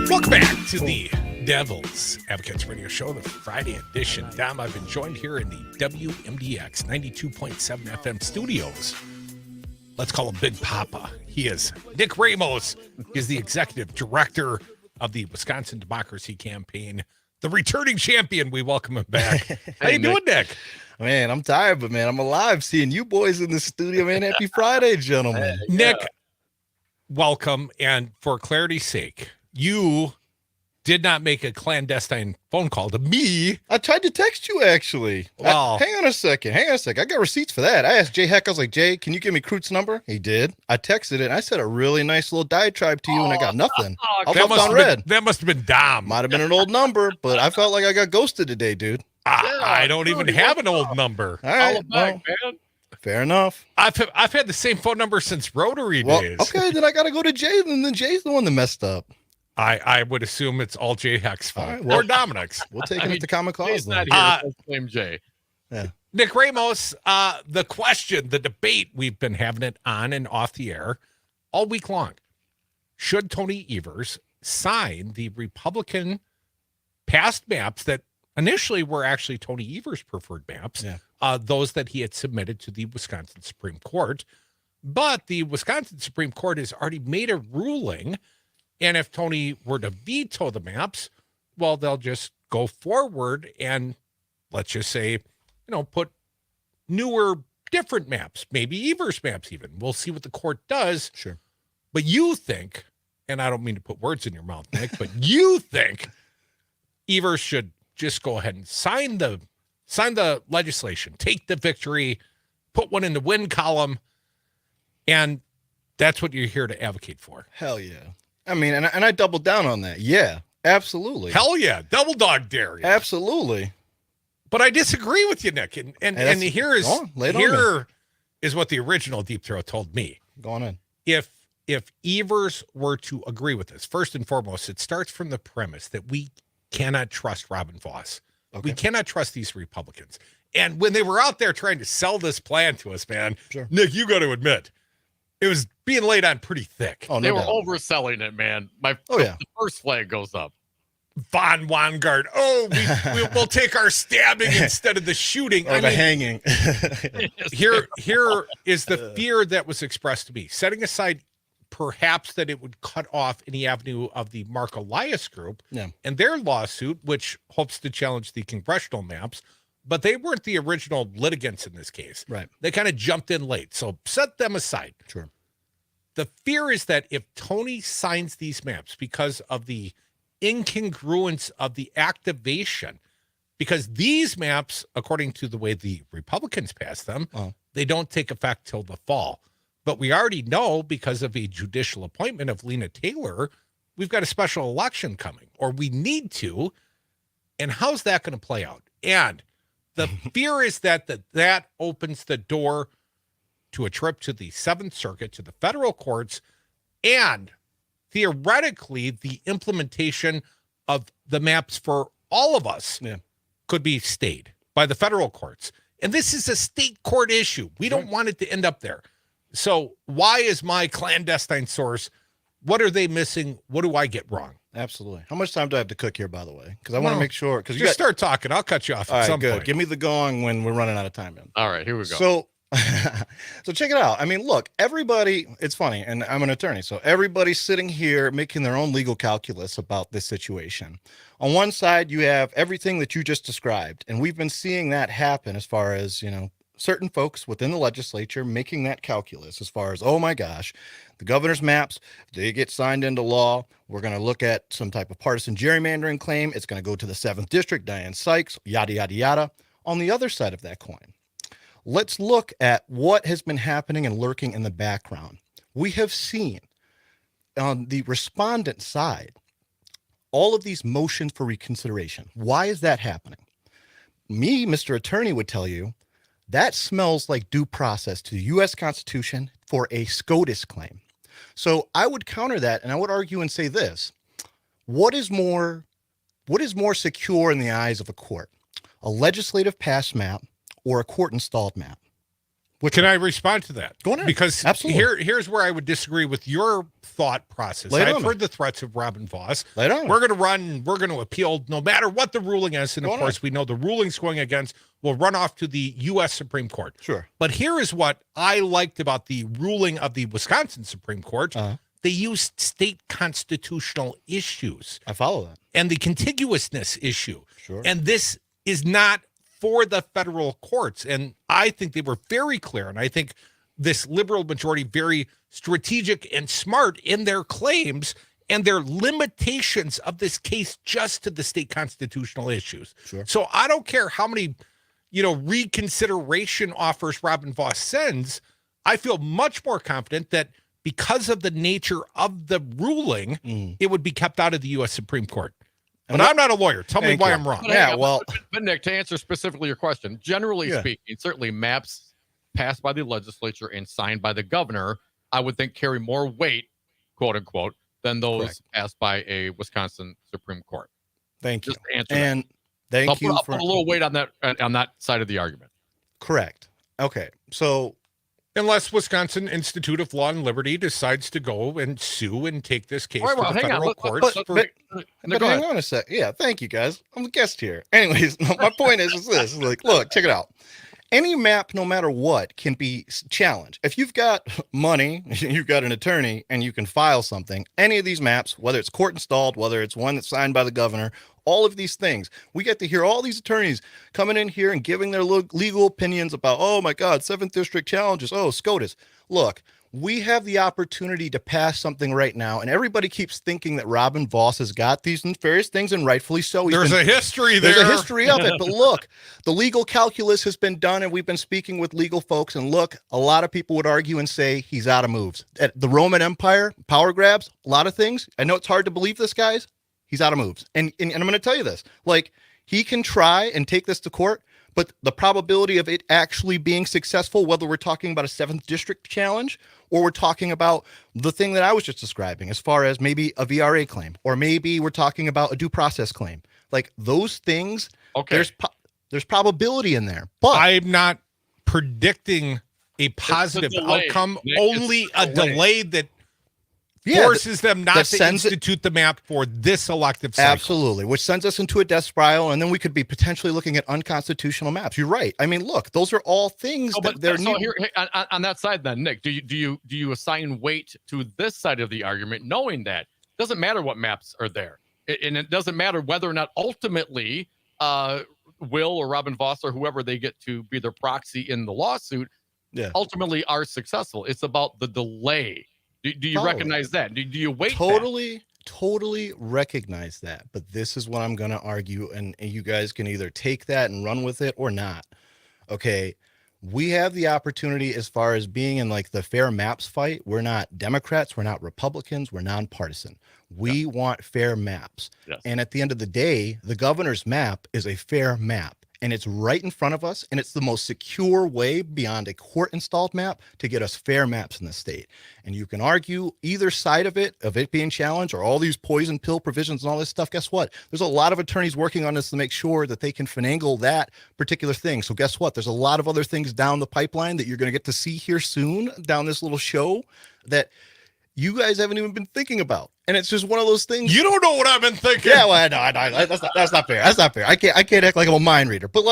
Speaker 3: Welcome back to the Devil's Advocates Radio Show, the Friday edition. Dom, I've been joined here in the WMDX 92.7 FM studios. Let's call him Big Papa. He is Nick Ramos. He is the executive director of the Wisconsin Democracy Campaign, the returning champion. We welcome him back. How you doing, Nick?
Speaker 13: Man, I'm tired, but man, I'm alive seeing you boys in the studio, man. Happy Friday, gentlemen.
Speaker 3: Nick, welcome. And for clarity's sake, you did not make a clandestine phone call to me.
Speaker 13: I tried to text you, actually.
Speaker 3: Wow.
Speaker 13: Hang on a second. I got receipts for that. I asked Jay Heck, I was like, Jay, can you give me Crute's number? He did. I texted it, and I said a really nice little diatribe to you, and I got nothing.
Speaker 3: That must have been Dom.
Speaker 13: Might have been an old number, but I felt like I got ghosted today, dude.
Speaker 3: I don't even have an old number.
Speaker 13: All right,
Speaker 4: man.
Speaker 13: Fair enough.
Speaker 3: I've had the same phone number since Rotary days.
Speaker 13: Okay, then I got to go to Jay, and then Jay's the one that messed up.
Speaker 3: I would assume it's all Jay Heck's fault,
Speaker 13: right, well,
Speaker 3: or Dominic's.
Speaker 13: We'll take him at the Common Cause.
Speaker 4: Jay's not
Speaker 13: then.
Speaker 4: here. Blame Jay.
Speaker 13: Yeah.
Speaker 3: Nick Ramos, the question, the debate, we've been having it on and off the air all week long. Should Tony Evers sign the Republican passed maps that initially were actually Tony Evers' preferred maps, those that he had submitted to the Wisconsin Supreme Court. But the Wisconsin Supreme Court has already made a ruling, and if Tony were to veto the maps, well, they'll just go forward and, let's just say, put newer, different maps, maybe Evers maps even. We'll see what the court does.
Speaker 13: Sure.
Speaker 3: But you think, and I don't mean to put words in your mouth, Nick, but you think Evers should just go ahead and sign the legislation, take the victory, put one in the win column, and that's what you're here to advocate for.
Speaker 13: Hell yeah. I mean, and I doubled down on that. Yeah, absolutely.
Speaker 3: Hell yeah. Double dog dare you.
Speaker 13: Absolutely.
Speaker 3: But I disagree with you, Nick. And here is what the original Deep Throat told me.
Speaker 13: Go on in.
Speaker 3: If Evers were to agree with this, first and foremost, it starts from the premise that we cannot trust Robin Vos. Okay. We cannot trust these Republicans. And when they were out there trying to sell this plan to us, man, Nick, you got to admit, it was being laid on pretty thick.
Speaker 4: Oh, they were overselling it, man. The first flag goes up.
Speaker 3: Von Wangard. Oh, we'll take our stabbing instead of the shooting.
Speaker 13: Or the hanging.
Speaker 3: Here is the fear that was expressed to me. Setting aside perhaps that it would cut off any avenue of the Mark Elias group and their lawsuit, which hopes to challenge the congressional maps, but they weren't the original litigants in this case.
Speaker 13: Right.
Speaker 3: They kind of jumped in late. So set them aside.
Speaker 13: Sure.
Speaker 3: The fear is that if Tony signs these maps because of the incongruence of the activation, because these maps, according to the way the Republicans passed them, they don't take effect till the fall. But we already know, because of a judicial appointment of Lena Taylor, we've got a special election coming, or we need to. And how's that going to play out? And the fear is that opens the door to a trip to the Seventh Circuit, to the federal courts, and theoretically the implementation of the maps for all of us could be stayed by the federal courts. And this is a state court issue. We don't want it to end up there. So why is my clandestine source? What are they missing? What do I get wrong?
Speaker 13: Absolutely. How much time do I have to cook here, by the way? Because I want to make sure. Because
Speaker 3: you start talking. I'll cut you off at some point.
Speaker 13: Give me the gong when we're running out of time. Man.
Speaker 4: All right, here we go.
Speaker 13: So check it out. I mean, look, everybody, it's funny, and I'm an attorney, so everybody's sitting here making their own legal calculus about this situation. On one side, you have everything that you just described, and we've been seeing that happen as far as, certain folks within the legislature making that calculus as far as, oh my gosh, the governor's maps, they get signed into law. We're going to look at some type of partisan gerrymandering claim. It's going to go to the 7th District, Diane Sykes, yada, yada, yada. On the other side of that coin, let's look at what has been happening and lurking in the background. We have seen on the respondent side, all of these motions for reconsideration. Why is that happening? Me, Mr. Attorney, would tell you that smells like due process to the U.S. Constitution for a SCOTUS claim. So I would counter that, and I would argue and say this. What is more secure in the eyes of a court? A legislative pass map or a court-installed map?
Speaker 3: Can I respond to that?
Speaker 13: Go on.
Speaker 3: Because
Speaker 13: absolutely.
Speaker 3: Here's where I would disagree with your thought process. I've heard the threats of Robin Vos.
Speaker 13: Lay it on.
Speaker 3: We're going to run. We're going to appeal no matter what the ruling is. And, of course, we know the ruling's going against. We'll run off to the U.S. Supreme Court.
Speaker 13: Sure.
Speaker 3: But here is what I liked about the ruling of the Wisconsin Supreme Court. They used state constitutional issues.
Speaker 13: I follow that.
Speaker 3: And the contiguousness issue.
Speaker 13: Sure.
Speaker 3: And this is not for the federal courts. And I think they were very clear. And I think this liberal majority very strategic and smart in their claims and their limitations of this case just to the state constitutional issues.
Speaker 13: Sure.
Speaker 3: So I don't care how many, reconsideration offers Robin Vos sends. I feel much more confident that because of the nature of the ruling, it would be kept out of the U.S. Supreme Court. But I'm not a lawyer. Tell me why I'm wrong.
Speaker 4: But Nick, to answer specifically your question, generally speaking, certainly maps passed by the legislature and signed by the governor, I would think carry more weight, quote unquote, than those passed by a Wisconsin Supreme Court.
Speaker 13: Thank you.
Speaker 4: Just to answer
Speaker 13: and
Speaker 4: that.
Speaker 13: thank you
Speaker 4: I'll put a little weight on that side of the argument.
Speaker 13: Correct. Okay. So
Speaker 3: Unless Wisconsin Institute of Law and Liberty decides to go and sue and take this case to the federal courts.
Speaker 13: But hang on a sec. Yeah, thank you guys. I'm the guest here. Anyways, my point is this. Like, look, check it out. Any map, no matter what, can be challenged. If you've got money, you've got an attorney, and you can file something, any of these maps, whether it's court installed, whether it's one that's signed by the governor, all of these things, we get to hear all these attorneys coming in here and giving their legal opinions about, oh my God, 7th District challenges, oh, SCOTUS. Look, we have the opportunity to pass something right now, and everybody keeps thinking that Robin Voss has got these various things, and rightfully so.
Speaker 3: There's a history there.
Speaker 13: There's a history of it, but look, the legal calculus has been done, and we've been speaking with legal folks, and look, a lot of people would argue and say he's out of moves. At the Roman Empire, power grabs, a lot of things. I know it's hard to believe this, guys. He's out of moves. And I'm going to tell you this. Like, he can try and take this to court, but the probability of it actually being successful, whether we're talking about a 7th District challenge or we're talking about the thing that I was just describing, as far as maybe a VRA claim, or maybe we're talking about a due process claim, like those things,
Speaker 4: okay,
Speaker 13: there's probability in there. But
Speaker 3: I'm not predicting a positive outcome, only a delay that forces them not to institute the map for this elective cycle.
Speaker 13: Absolutely, which sends us into a death spiral, and then we could be potentially looking at unconstitutional maps. You're right. I mean, look, those are all things that they're
Speaker 4: so here on that side. Then, Nick, do you assign weight to this side of the argument, knowing that it doesn't matter what maps are there, and it doesn't matter whether or not ultimately Will or Robin Voss or whoever they get to be their proxy in the lawsuit, ultimately are successful. It's about the delay. Do you recognize that? Do you wait?
Speaker 13: Totally recognize that. But this is what I'm going to argue, and you guys can either take that and run with it or not. Okay, we have the opportunity as far as being in like the fair maps fight. We're not Democrats. We're not Republicans. We're nonpartisan. We want fair maps.
Speaker 4: Yes.
Speaker 13: And at the end of the day, the governor's map is a fair map. And it's right in front of us, and it's the most secure way beyond a court-installed map to get us fair maps in the state. And you can argue either side of it being challenged, or all these poison pill provisions and all this stuff. Guess what? There's a lot of attorneys working on this to make sure that they can finagle that particular thing. So guess what? There's a lot of other things down the pipeline that you're going to get to see here soon down this little show that you guys haven't even been thinking about. And it's just one of those things.
Speaker 3: You don't know what I've been thinking.
Speaker 13: Yeah, well, I know. That's not fair. That's not fair. I can't act like I'm a mind reader. But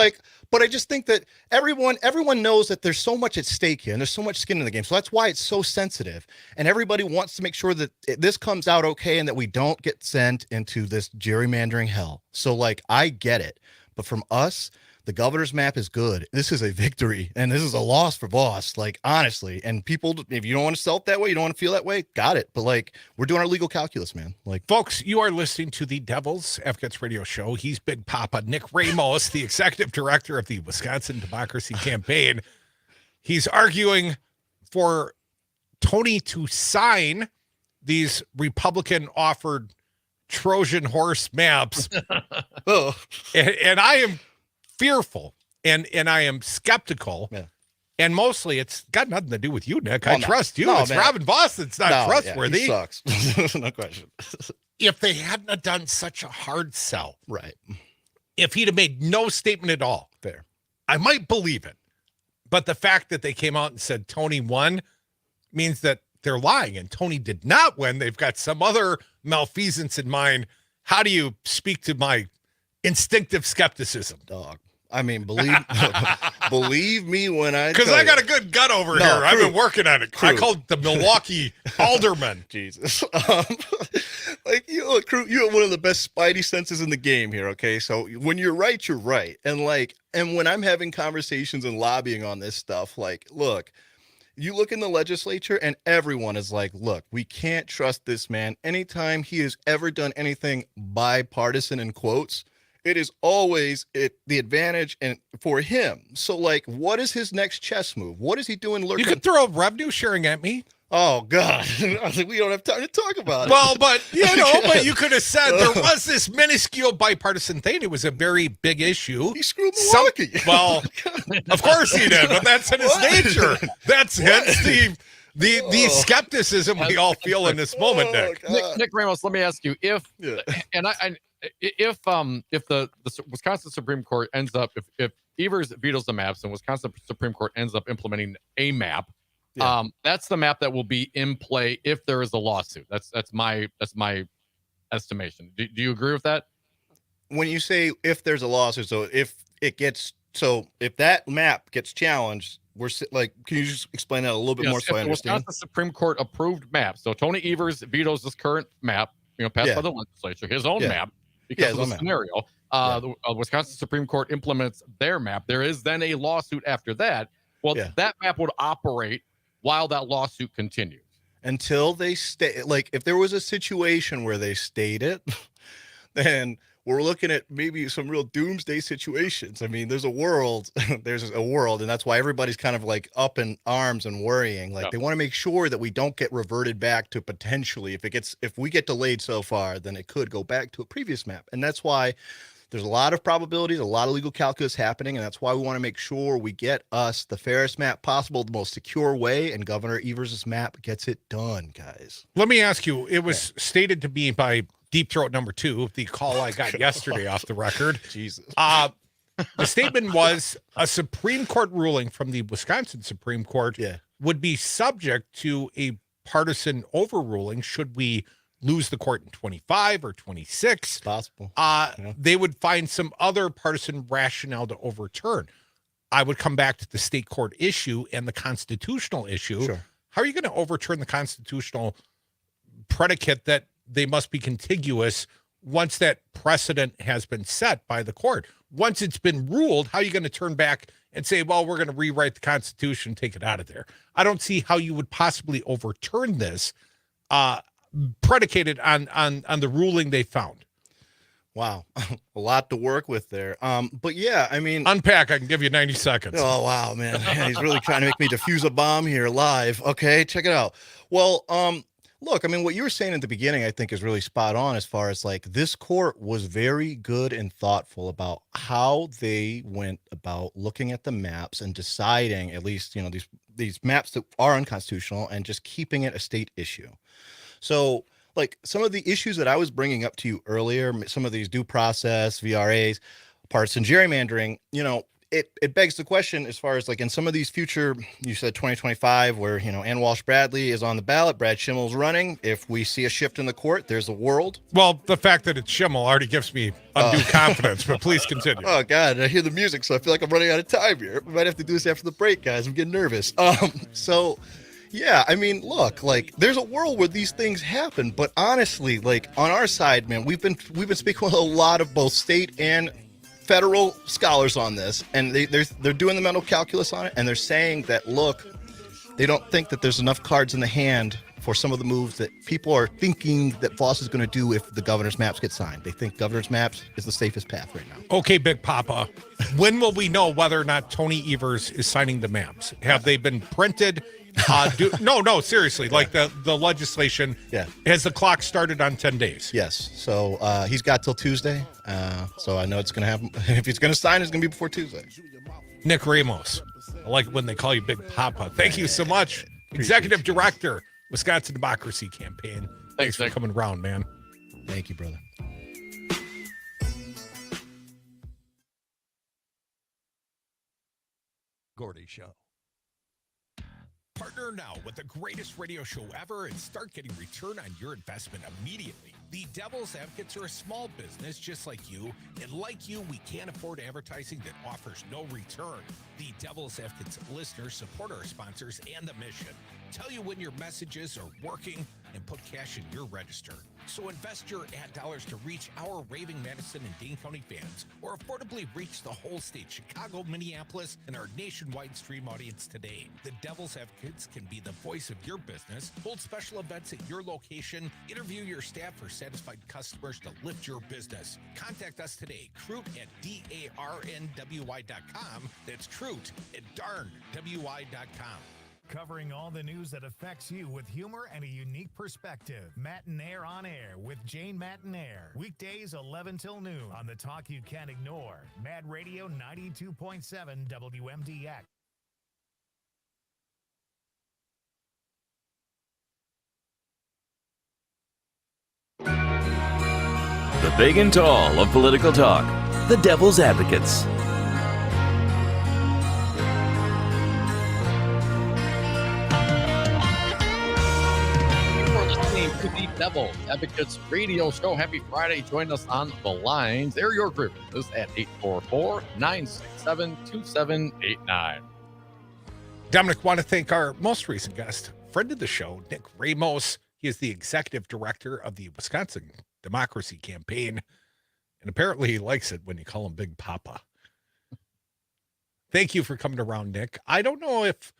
Speaker 13: I just think that everyone knows that there's so much at stake here, and there's so much skin in the game. So that's why it's so sensitive. And everybody wants to make sure that this comes out okay, and that we don't get sent into this gerrymandering hell. So I get it. But from us, the governor's map is good. This is a victory, and this is a loss for Voss, honestly. And people, if you don't want to sell it that way, you don't want to feel that way, got it. But we're doing our legal calculus, man.
Speaker 3: Folks, you are listening to the Devil's Advocates Radio Show. He's Big Papa Nick Ramos, the executive director of the Wisconsin Democracy Campaign. He's arguing for Tony to sign these Republican offered Trojan horse maps. And I am fearful and I am skeptical, and mostly it's got nothing to do with you, Nick. I trust you. It's Robin Voss that's not trustworthy.
Speaker 13: He sucks. No question.
Speaker 3: If they hadn't have done such a hard sell,
Speaker 13: right?
Speaker 3: If he'd have made no statement at all,
Speaker 13: fair,
Speaker 3: I might believe it. But the fact that they came out and said Tony won means that they're lying, and Tony did not win. They've got some other malfeasance in mind. How do you speak to my instinctive skepticism,
Speaker 13: dog? I mean, believe me when I,
Speaker 3: because I got a good gut over here. I've been working on it. I called it the Milwaukee Alderman.
Speaker 13: Jesus. Crute, you have one of the best spidey senses in the game here. Okay. So when you're right, you're right. And when I'm having conversations and lobbying on this stuff, look, you look in the legislature and everyone is look, we can't trust this man. Anytime he has ever done anything bipartisan in quotes, it is always the advantage and for him. So what is his next chess move? What is he doing?
Speaker 3: You could throw revenue sharing at me.
Speaker 13: Oh God. We don't have time to talk about it.
Speaker 3: Well, but but you could have said there was this minuscule bipartisan thing. It was a very big issue.
Speaker 13: He screwed Milwaukee.
Speaker 3: Well, of course he did, but that's in his nature. That's hence the skepticism we all feel in this moment, Nick.
Speaker 4: Nick Ramos, let me ask you if the Wisconsin Supreme Court ends up, if Evers vetoes the maps and Wisconsin Supreme Court ends up implementing a map That's the map that will be in play if there is a lawsuit. That's my estimation. Do you agree with that?
Speaker 13: When you say if there's a lawsuit, so if that map gets challenged, can you just explain that a little bit more so I understand?
Speaker 4: The Supreme Court approved map. So Tony Evers vetoes this current map, passed by the legislature, his own map, because of the scenario. The Wisconsin Supreme Court implements their map. There is then a lawsuit after that. Well, that map would operate while that lawsuit continues.
Speaker 13: Until they if there was a situation where they state it, then we're looking at maybe some real doomsday situations. I mean, there's a world, and that's why everybody's kind of like up in arms and worrying. They want to make sure that we don't get reverted back to potentially, if we get delayed so far, then it could go back to a previous map. And that's why there's a lot of probabilities, a lot of legal calculus happening, and that's why we want to make sure we get us the fairest map possible, the most secure way, and Governor Evers' map gets it done, guys.
Speaker 3: Let me ask you, it was stated to me by Deep Throat number 2, the call I got yesterday off the record.
Speaker 13: Jesus.
Speaker 3: The statement was a Supreme Court ruling from the Wisconsin Supreme Court would be subject to a partisan overruling should we lose the court in 25 or 26.
Speaker 13: It's possible.
Speaker 3: They would find some other partisan rationale to overturn. I would come back to the state court issue and the constitutional issue.
Speaker 13: Sure.
Speaker 3: How are you going to overturn the constitutional predicate that they must be contiguous once that precedent has been set by the court? Once it's been ruled, how are you going to turn back and say, well, we're going to rewrite the Constitution, take it out of there? I don't see how you would possibly overturn this predicated on the ruling they found.
Speaker 13: Wow. A lot to work with there. But yeah, I mean,
Speaker 3: unpack. I can give you 90 seconds.
Speaker 13: Oh, wow, man. He's really trying to make me defuse a bomb here live. Okay, check it out. Well, look, I mean, what you were saying at the beginning, I think is really spot on as far as this court was very good and thoughtful about how they went about looking at the maps and deciding at least, these maps that are unconstitutional and just keeping it a state issue. So some of the issues that I was bringing up to you earlier, some of these due process, VRAs, partisan gerrymandering, it begs the question as far as in some of these future, you said 2025, where, Ann Walsh Bradley is on the ballot, Brad Schimmel's running. If we see a shift in the court, there's a world.
Speaker 3: Well, the fact that it's Schimmel already gives me undue confidence, but please continue.
Speaker 13: Oh, God, I hear the music, so I feel like I'm running out of time here. We might have to do this after the break, guys. I'm getting nervous. Yeah, I mean, look, there's a world where these things happen, but honestly, on our side, man, we've been speaking with a lot of both state and federal scholars on this, and they're doing the mental calculus on it, and they're saying that, look, they don't think that there's enough cards in the hand for some of the moves that people are thinking that Voss is going to do if the governor's maps get signed. They think governor's maps is the safest path right now.
Speaker 3: Okay, Big Papa, when will we know whether or not Tony Evers is signing the maps? Have they been printed? No, seriously, the legislation, has the clock started on 10 days?
Speaker 13: Yes. So he's got till Tuesday. So I know it's going to happen. If he's going to sign, it's going to be before Tuesday.
Speaker 3: Nick Ramos, I like when they call you Big Papa. Thank you so much. Executive Director, Wisconsin Democracy Campaign. Thanks for coming around, man.
Speaker 13: Thank you, brother.
Speaker 18: Gordy Show.
Speaker 1: Partner now with the greatest radio show ever and start getting return on your investment immediately. The Devil's Advocates are a small business just like you, and like you, we can't afford advertising that offers no return. The Devil's Advocates listeners support our sponsors and the mission. Tell you when your messages are working and put cash in your register. So invest your ad dollars to reach our raving Madison and Dane County fans, or affordably reach the whole state, Chicago, Minneapolis, and our nationwide stream audience today. The Devil's Advocates can be the voice of your business, hold special events at your location, interview your staff for satisfied customers to lift your business. Contact us today, Crute at darnwy.com. That's Crute at darnwy.com.
Speaker 19: Covering all the news that affects you with humor and a unique perspective. Matinaire on Air with Jane Matinaire. Weekdays 11 till noon on the talk you can't ignore. Mad Radio 92.7 WMDX.
Speaker 7: The big and tall of political talk. The Devil's Advocates.
Speaker 4: Devil Advocates Radio Show. Happy Friday. Join us on the lines. Air your grievances at 844-967-2789.
Speaker 3: Dominic, want to thank our most recent guest, friend of the show, Nick Ramos. He is the executive director of the Wisconsin Democracy Campaign, and apparently he likes it when you call him Big Papa. Thank you for coming around, Nick. I don't know if,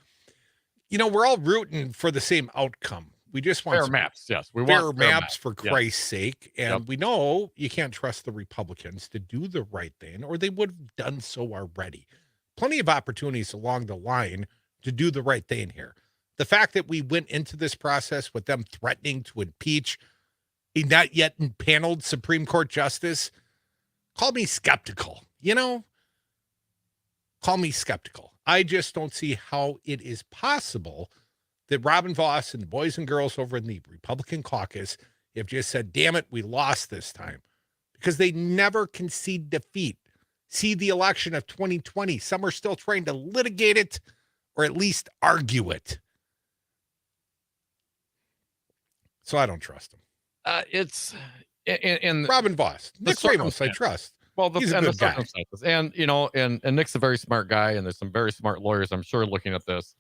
Speaker 3: we're all rooting for the same outcome. We just want
Speaker 4: fair maps. Yes, we
Speaker 3: fair
Speaker 4: want
Speaker 3: maps for Christ's sake. And
Speaker 4: Yep.
Speaker 3: we know you can't trust the Republicans to do the right thing, or they would have done so already. Plenty of opportunities along the line to do the right thing here. The fact that we went into this process with them threatening to impeach a not yet impaneled Supreme Court justice, call me skeptical, Call me skeptical. I just don't see how it is possible that Robin Vos and the boys and girls over in the Republican caucus have just said, damn it, we lost this time. Because they never concede defeat. See the election of 2020. Some are still trying to litigate it or at least argue it. So I don't trust them.
Speaker 4: It's in
Speaker 3: Robin Vos, Nick Ramos, I trust.
Speaker 4: Well,
Speaker 3: he's a good guy.
Speaker 4: And and Nick's a very smart guy, and there's some very smart lawyers, I'm sure, looking at this.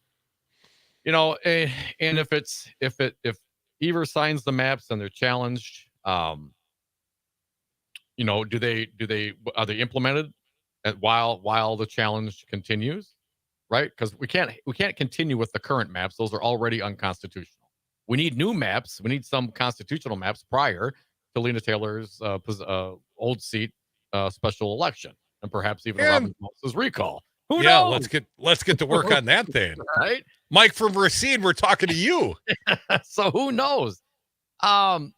Speaker 4: And if Evers signs the maps and they're challenged, are they implemented while the challenge continues, right? Because we can't continue with the current maps; those are already unconstitutional. We need new maps. We need some constitutional maps prior to Lena Taylor's old seat special election, and perhaps even Robin Vos's recall. Who knows?
Speaker 3: Let's get to work on that thing.
Speaker 4: Right?
Speaker 3: Mike from Racine, we're talking to you.
Speaker 4: So who knows? And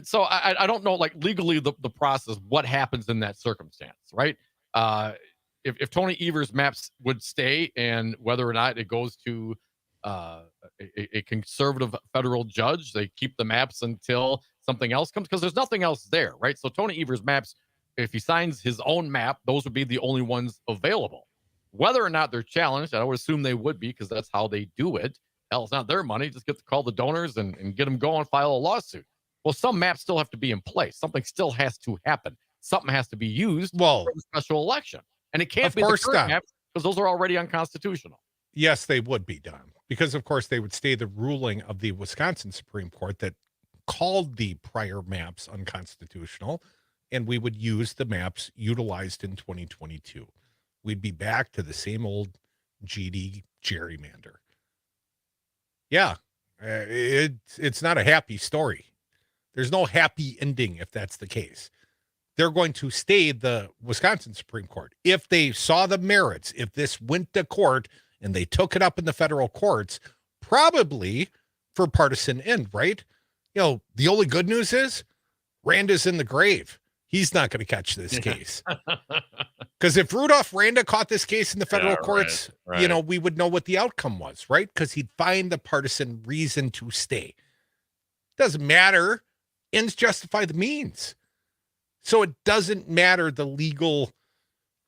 Speaker 4: so I don't know, like, legally the process, what happens in that circumstance, right? If Tony Evers' maps would stay, and whether or not it goes to a conservative federal judge, they keep the maps until something else comes, because there's nothing else there, right? So Tony Evers' maps, if he signs his own map, those would be the only ones available. Whether or not they're challenged, I would assume they would be, because that's how they do it. Hell, it's not their money. Just get to call the donors and get them going, file a lawsuit. Well, some maps still have to be in place. Something still has to happen. Something has to be used for the special election. And it can't be the current maps, because those are already unconstitutional.
Speaker 3: Yes, they would be done, because, of course, they would stay the ruling of the Wisconsin Supreme Court that called the prior maps unconstitutional, and we would use the maps utilized in 2022. We'd be back to the same old GD gerrymander. Yeah, it's not a happy story. There's no happy ending if that's the case. They're going to stay the Wisconsin Supreme Court. If they saw the merits, if this went to court and they took it up in the federal courts, probably for partisan end, right? The only good news is Randa's in the grave. He's not going to catch this case. Because if Rudolph Randa caught this case in the federal courts,
Speaker 4: right.
Speaker 3: We would know what the outcome was, right? Because he'd find the partisan reason to stay. Doesn't matter. Ends justify the means. So it doesn't matter the legal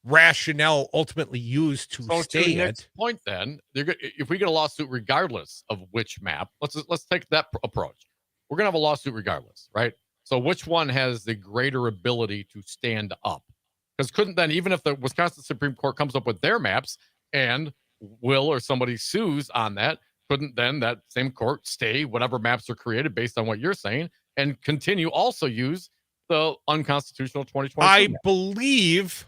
Speaker 3: rationale ultimately used to stay
Speaker 4: to Nick's point, then, if we get a lawsuit regardless of which map, let's take that approach. We're going to have a lawsuit regardless, right? So which one has the greater ability to stand up? Because couldn't then, even if the Wisconsin Supreme Court comes up with their maps and Will or somebody sues on that, couldn't then that same court stay whatever maps are created based on what you're saying and continue also use the unconstitutional 2020?
Speaker 3: I believe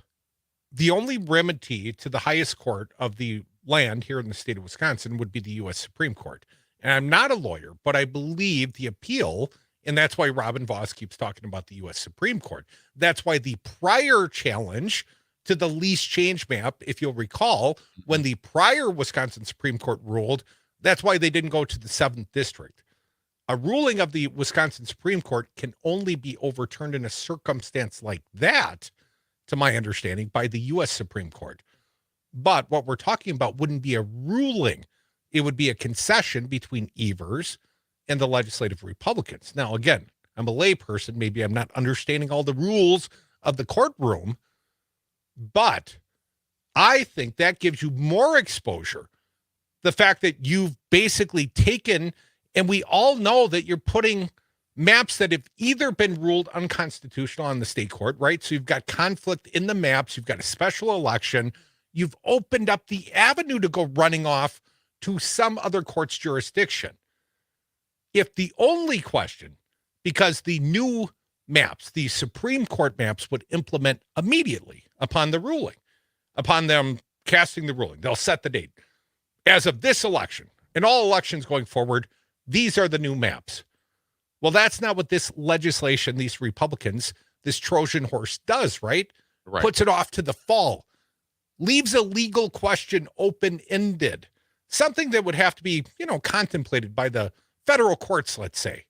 Speaker 3: the only remedy to the highest court of the land here in the state of Wisconsin would be the U.S. Supreme Court. And I'm not a lawyer, but I believe the appeal, and that's why Robin Vos keeps talking about the U.S. Supreme Court. That's why the prior challenge to the lease change map, if you'll recall, when the prior Wisconsin Supreme Court ruled, that's why they didn't go to the 7th District. A ruling of the Wisconsin Supreme Court can only be overturned in a circumstance like that, to my understanding, by the U.S. Supreme Court. But what we're talking about wouldn't be a ruling. It would be a concession between Evers and the legislative Republicans. Now, again, I'm a layperson. Maybe I'm not understanding all the rules of the courtroom, but I think that gives you more exposure. The fact that you've basically taken, and we all know that you're putting maps that have either been ruled unconstitutional on the state court, right? So you've got conflict in the maps, you've got a special election, you've opened up the avenue to go running off to some other court's jurisdiction. If the only question, because the new maps, the Supreme Court maps, would implement immediately upon the ruling, upon them casting the ruling, they'll set the date. As of this election, and all elections going forward, these are the new maps. Well, that's not what this legislation, these Republicans, this Trojan horse does, right? Puts it off to the fall, leaves a legal question open-ended, something that would have to be, contemplated by the federal courts, let's say.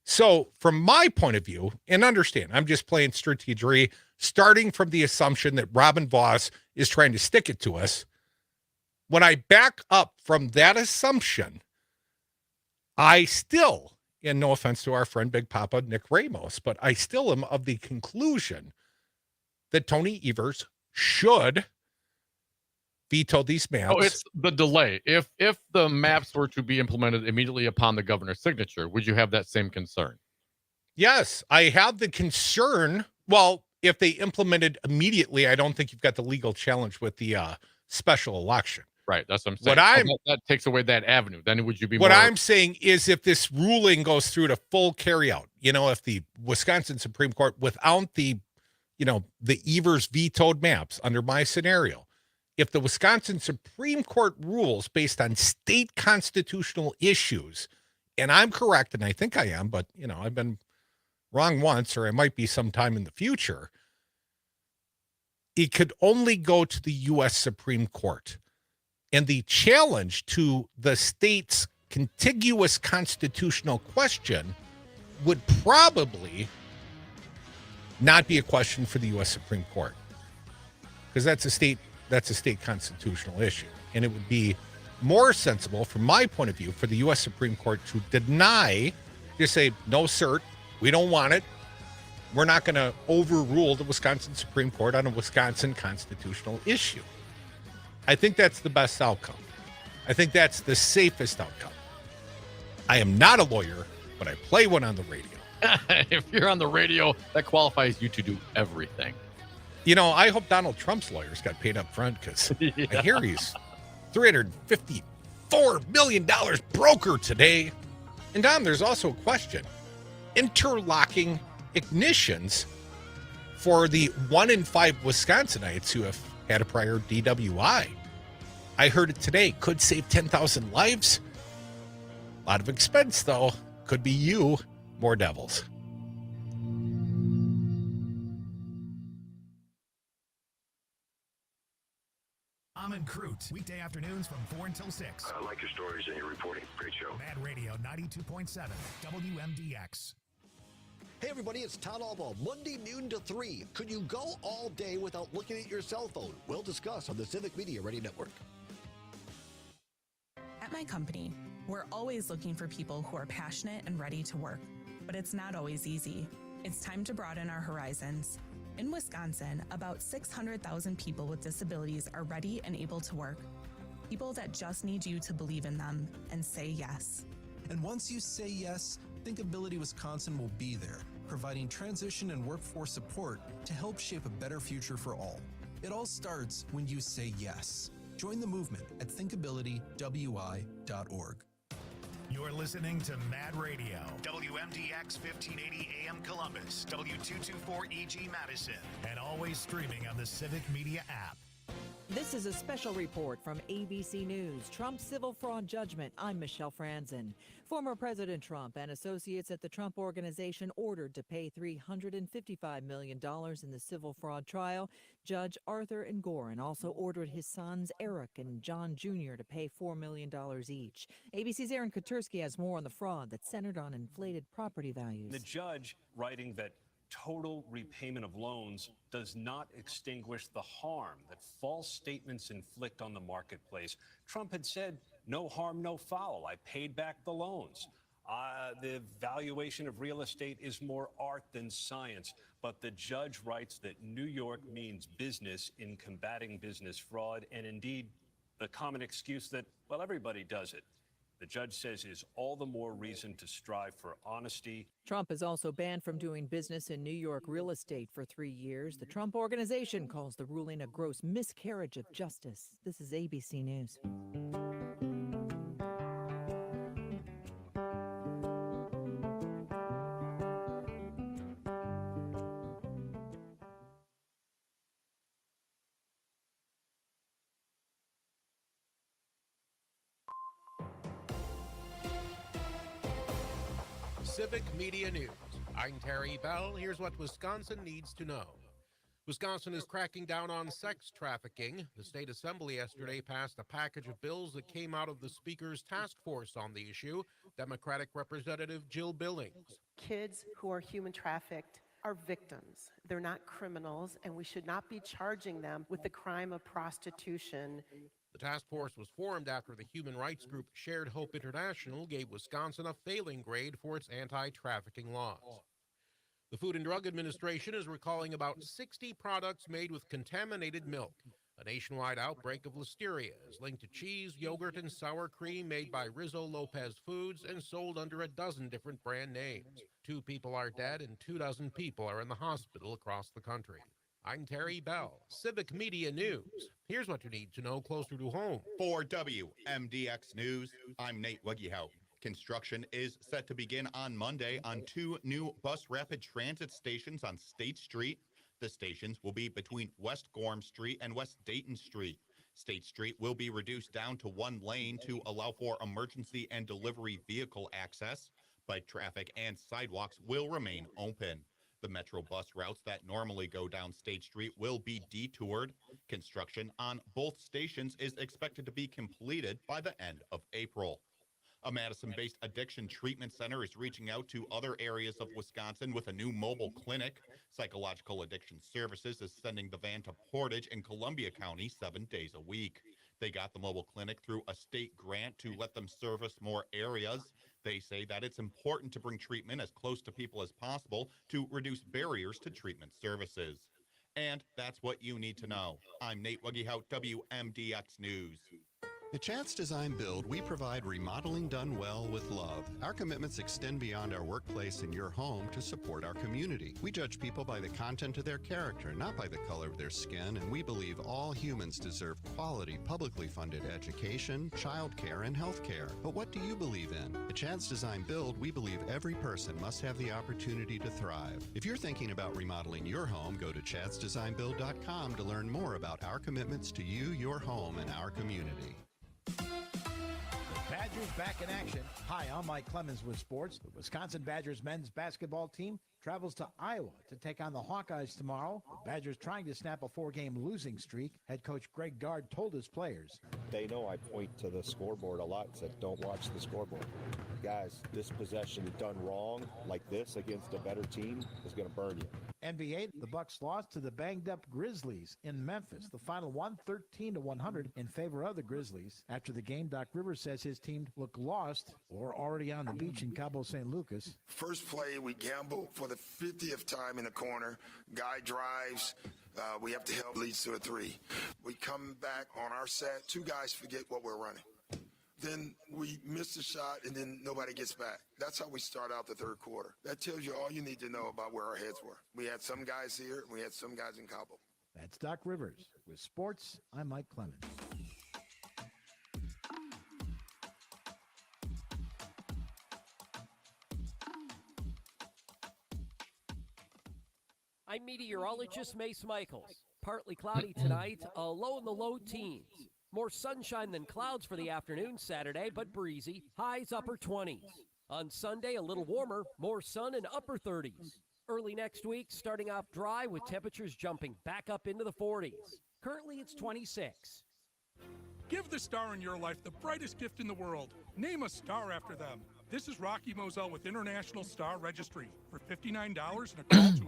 Speaker 3: So from my point of view, and understand, I'm just playing strategery, starting from the assumption that Robin Vos is trying to stick it to us. When I back up from that assumption, I still, and no offense to our friend Big Papa Nick Ramos, but I still am of the conclusion that Tony Evers should veto these maps.
Speaker 4: Oh, it's the delay. If the maps were to be implemented immediately upon the governor's signature, would you have that same concern?
Speaker 3: Yes, I have the concern. Well, if they implemented immediately, I don't think you've got the legal challenge with the special election.
Speaker 4: Right, that's what I'm saying. That takes away that avenue. Then would you be?
Speaker 3: What I'm saying is, if this ruling goes through to full carryout, if the Wisconsin Supreme Court, without the, the Evers vetoed maps under my scenario, if the Wisconsin Supreme Court rules based on state constitutional issues, and I'm correct, and I think I am, but I've been wrong once, or I might be sometime in the future, it could only go to the U.S. Supreme Court. And the challenge to the state's contiguous constitutional question would probably not be a question for the U.S. Supreme Court, because that's a state constitutional issue. And it would be more sensible, from my point of view, for the U.S. Supreme Court to deny, just say, no, cert, we don't want it. We're not going to overrule the Wisconsin Supreme Court on a Wisconsin constitutional issue. I think that's the best outcome. I think that's the safest outcome. I am not a lawyer, but I play one on the radio.
Speaker 4: If you're on the radio, that qualifies you to do everything.
Speaker 3: I hope Donald Trump's lawyers got paid up front, because I hear he's $354 million broker today. And Dom, there's also a question. Interlocking ignitions for the 1 in 5 Wisconsinites who have had a prior DWI. I heard it today. Could save 10,000 lives. A lot of expense, though. Could be you. More devils.
Speaker 19: Dom Crute, weekday afternoons from 4 until 6.
Speaker 18: I like your stories and your reporting. Great show.
Speaker 19: Mad Radio 92.7, WMDX.
Speaker 20: Hey everybody, it's Todd Albaugh, Monday noon to 3. Could you go all day without looking at your cell phone? We'll discuss on the Civic Media Radio Network.
Speaker 21: At my company, we're always looking for people who are passionate and ready to work, but it's not always easy. It's time to broaden our horizons. In Wisconsin, about 600,000 people with disabilities are ready and able to work. People that just need you to believe in them and say yes.
Speaker 22: And once you say yes, Thinkability Wisconsin will be there, providing transition and workforce support to help shape a better future for all. It all starts when you say yes. Join the movement at thinkabilitywi.org.
Speaker 19: You're listening to Mad Radio, WMDX 1580 AM Columbus, W224EG Madison, and always streaming on the Civic Media app.
Speaker 23: This is a special report from ABC News, Trump's civil fraud judgment. I'm Michelle Franzen. Former President Trump and associates at the Trump Organization ordered to pay $355 million in the civil fraud trial. Judge Arthur Engoron also ordered his sons Eric and John Jr. to pay $4 million each. ABC's Aaron Katersky has more on the fraud that centered on inflated property values.
Speaker 24: The judge writing that total repayment of loans does not extinguish the harm that false statements inflict on the marketplace. Trump had said, no harm, no foul. I paid back the loans. The valuation of real estate is more art than science. But the judge writes that New York means business in combating business fraud, and indeed the common excuse that, well, everybody does it. the judge says is all the more reason to strive for honesty.
Speaker 2: Trump is also banned from doing business in New York real estate for 3 years. The Trump Organization calls the ruling a gross miscarriage of justice. This is ABC News.
Speaker 9: Civic Media News. I'm Terry Bell. Here's what Wisconsin needs to know. Wisconsin is cracking down on sex trafficking. The state assembly yesterday passed a package of bills that came out of the speaker's task force on the issue, Democratic Representative Jill Billings.
Speaker 5: Kids who are human trafficked are victims. They're not criminals, and we should not be charging them with the crime of prostitution.
Speaker 9: The task force was formed after the human rights group Shared Hope International gave Wisconsin a failing grade for its anti-trafficking laws. The Food and Drug Administration is recalling about 60 products made with contaminated milk. A nationwide outbreak of listeria is linked to cheese, yogurt, and sour cream made by Rizzo Lopez Foods and sold under a dozen different brand names. 2 people are dead and 24 people are in the hospital across the country. I'm Terry Bell, Civic Media News. Here's what you need to know closer to home.
Speaker 11: For WMDX News, I'm Nate Weggehout. Construction is set to begin on Monday on 2 new bus rapid transit stations on State Street. The stations will be between West Gorham Street and West Dayton Street. State Street will be reduced down to 1 lane to allow for emergency and delivery vehicle access. Bike traffic and sidewalks will remain open. The Metro bus routes that normally go down State Street will be detoured. Construction on both stations is expected to be completed by the end of April. A Madison-based addiction treatment center is reaching out to other areas of Wisconsin with a new mobile clinic. Psychological Addiction Services is sending the van to Portage in Columbia County 7 days a week. They got the mobile clinic through a state grant to let them service more areas. They say that it's important to bring treatment as close to people as possible to reduce barriers to treatment services. And that's what you need to know. I'm Nate Weggehout, WMDX News.
Speaker 14: At Chance Design Build, we provide remodeling done well with love. Our commitments extend beyond our workplace and your home to support our community. We judge people by the content of their character, not by the color of their skin, and we believe all humans deserve quality, publicly funded education, childcare, and health care. But what do you believe in? At Chance Design Build, we believe every person must have the opportunity to thrive. If you're thinking about remodeling your home, go to chadsdesignbuild.com to learn more about our commitments to you, your home, and our community.
Speaker 6: Badgers back in action. Hi, I'm Mike Clemens with sports. The Wisconsin Badgers men's basketball team travels to Iowa to take on the Hawkeyes tomorrow. The Badgers trying to snap a 4-game losing streak. Head coach Greg Gard told his players,
Speaker 8: they know I point to the scoreboard a lot and said, don't watch the scoreboard. Guys, this possession done wrong like this against a better team is going to burn you.
Speaker 6: NBA, the Bucks lost to the banged-up Grizzlies in Memphis. The final 113-100 in favor of the Grizzlies. After the game, Doc Rivers says his team looked lost or already on the beach in Cabo San Lucas.
Speaker 25: First play, we gamble for the 50th time in the corner. Guy drives. We have to help, leads to a 3. We come back on our set. 2 guys forget what we're running. Then we miss the shot, and then nobody gets back. That's how we start out the third quarter. That tells you all you need to know about where our heads were. We had some guys here, and we had some guys in Cabo.
Speaker 6: That's Doc Rivers. With sports, I'm Mike Clemens.
Speaker 16: I'm meteorologist Mace Michaels. Partly cloudy tonight, a low in the low teens. More sunshine than clouds for the afternoon Saturday, but breezy. Highs upper 20s. On Sunday, a little warmer, more sun and upper 30s. Early next week, starting off dry with temperatures jumping back up into the 40s. Currently, it's 26.
Speaker 26: Give the star in your life the brightest gift in the world. Name a star after them. This is Rocky Moselle with International Star Registry. For $59 and a call to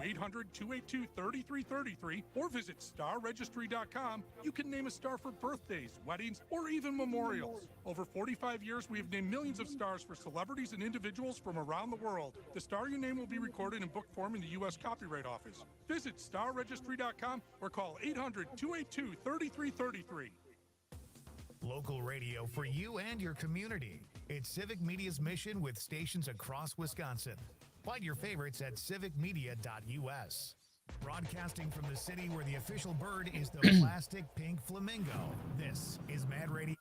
Speaker 26: 800-282-3333 or visit starregistry.com, you can name a star for birthdays, weddings, or even memorials. Over 45 years, we have named millions of stars for celebrities and individuals from around the world. The star you name will be recorded in book form in the U.S. Copyright Office. Visit starregistry.com or call 800-282-3333.
Speaker 19: Local radio for you and your community. It's Civic Media's mission with stations across Wisconsin. Find your favorites at civicmedia.us. Broadcasting from the city where the official bird is the plastic pink flamingo. This is Mad Radio.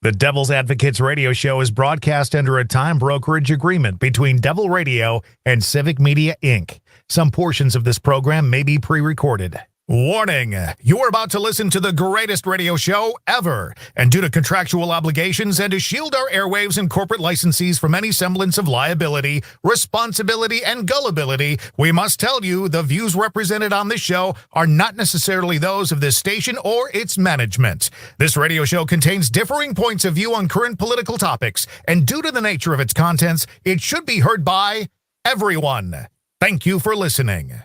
Speaker 19: The Devil's Advocates radio show is broadcast under a time brokerage agreement between Devil Radio and Civic Media, Inc. Some portions of this program may be pre-recorded. Warning, you're about to listen to the greatest radio show ever. And due to contractual obligations and to shield our airwaves and corporate licensees from any semblance of liability, responsibility, and gullibility, we must tell you the views represented on this show are not necessarily those of this station or its management. This radio show contains differing points of view on current political topics, and due to the nature of its contents, it should be heard by everyone. Thank you for listening.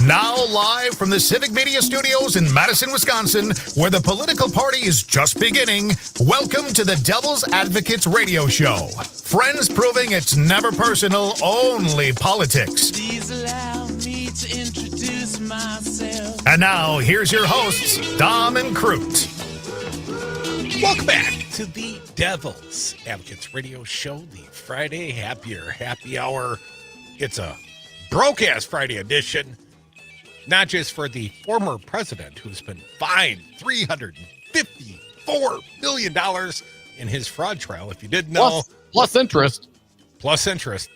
Speaker 19: Now live from the Civic Media Studios in Madison, Wisconsin, where the political party is just beginning, welcome to the Devil's Advocates Radio Show. Friends proving it's never personal, only politics.
Speaker 1: Please allow me to introduce myself.
Speaker 19: And now, here's your hosts, Dom and Crute.
Speaker 3: Welcome back to the Devil's Advocates Radio Show, the Friday happy hour. It's a broke-ass Friday edition. Not just for the former president who's been fined $354 million in his fraud trial. If you didn't know.
Speaker 4: Plus interest.
Speaker 3: Plus interest.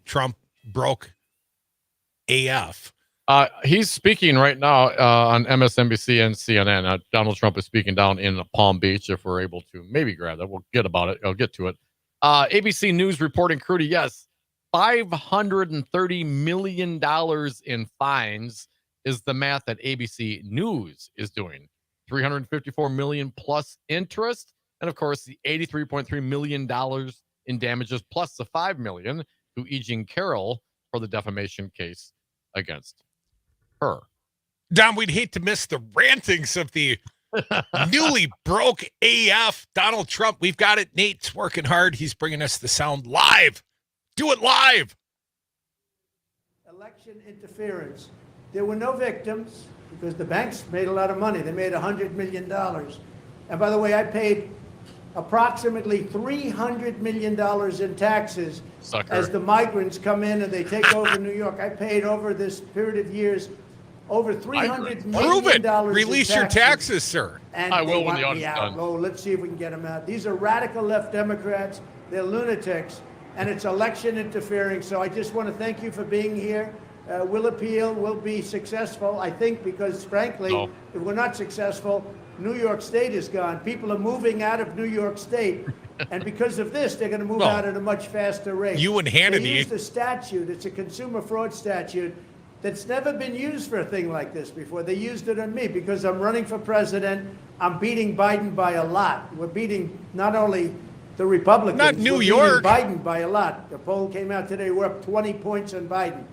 Speaker 3: Trump broke AF.
Speaker 4: He's speaking right now on MSNBC and CNN. Donald Trump is speaking down in Palm Beach. If we're able to maybe grab that, we'll get about it. I'll get to it. ABC News reporting, Crute, yes. $530 million in fines is the math that ABC News is doing. $354 million plus interest, and of course the $83.3 million in damages plus the $5 million to E. Jean Carroll for the defamation case against her.
Speaker 3: Don, we'd hate to miss the rantings of the newly broke AF Donald Trump. We've got it. Nate's working hard. He's bringing us the sound live. Do it live.
Speaker 10: Election interference. There were no victims because the banks made a lot of money. They made $100 million. And by the way, I paid approximately $300 million in taxes as the migrants come in and they take over New York. I paid over this period of years over $300 million.
Speaker 3: Prove it. Release your taxes, sir.
Speaker 10: And
Speaker 4: I will when
Speaker 10: want
Speaker 4: the audit's
Speaker 10: me out.
Speaker 4: done.
Speaker 10: Oh, let's see if we can get them out. These are radical left Democrats. They're lunatics. And it's election interfering. So I just want to thank you for being here. We'll appeal. We'll be successful, I think, because, frankly, if we're not successful, New York State is gone. People are moving out of New York State. And because of this, they're going to move out at a much faster rate.
Speaker 3: You and Hannity.
Speaker 10: They used a statute. It's a consumer fraud statute that's never been used for a thing like this before. They used it on me because I'm running for president. I'm beating Biden by a lot. We're beating not only the Republicans.
Speaker 3: Not New
Speaker 10: were
Speaker 3: York.
Speaker 10: beating Biden by a lot. The poll came out today. We're up 20 points on Biden.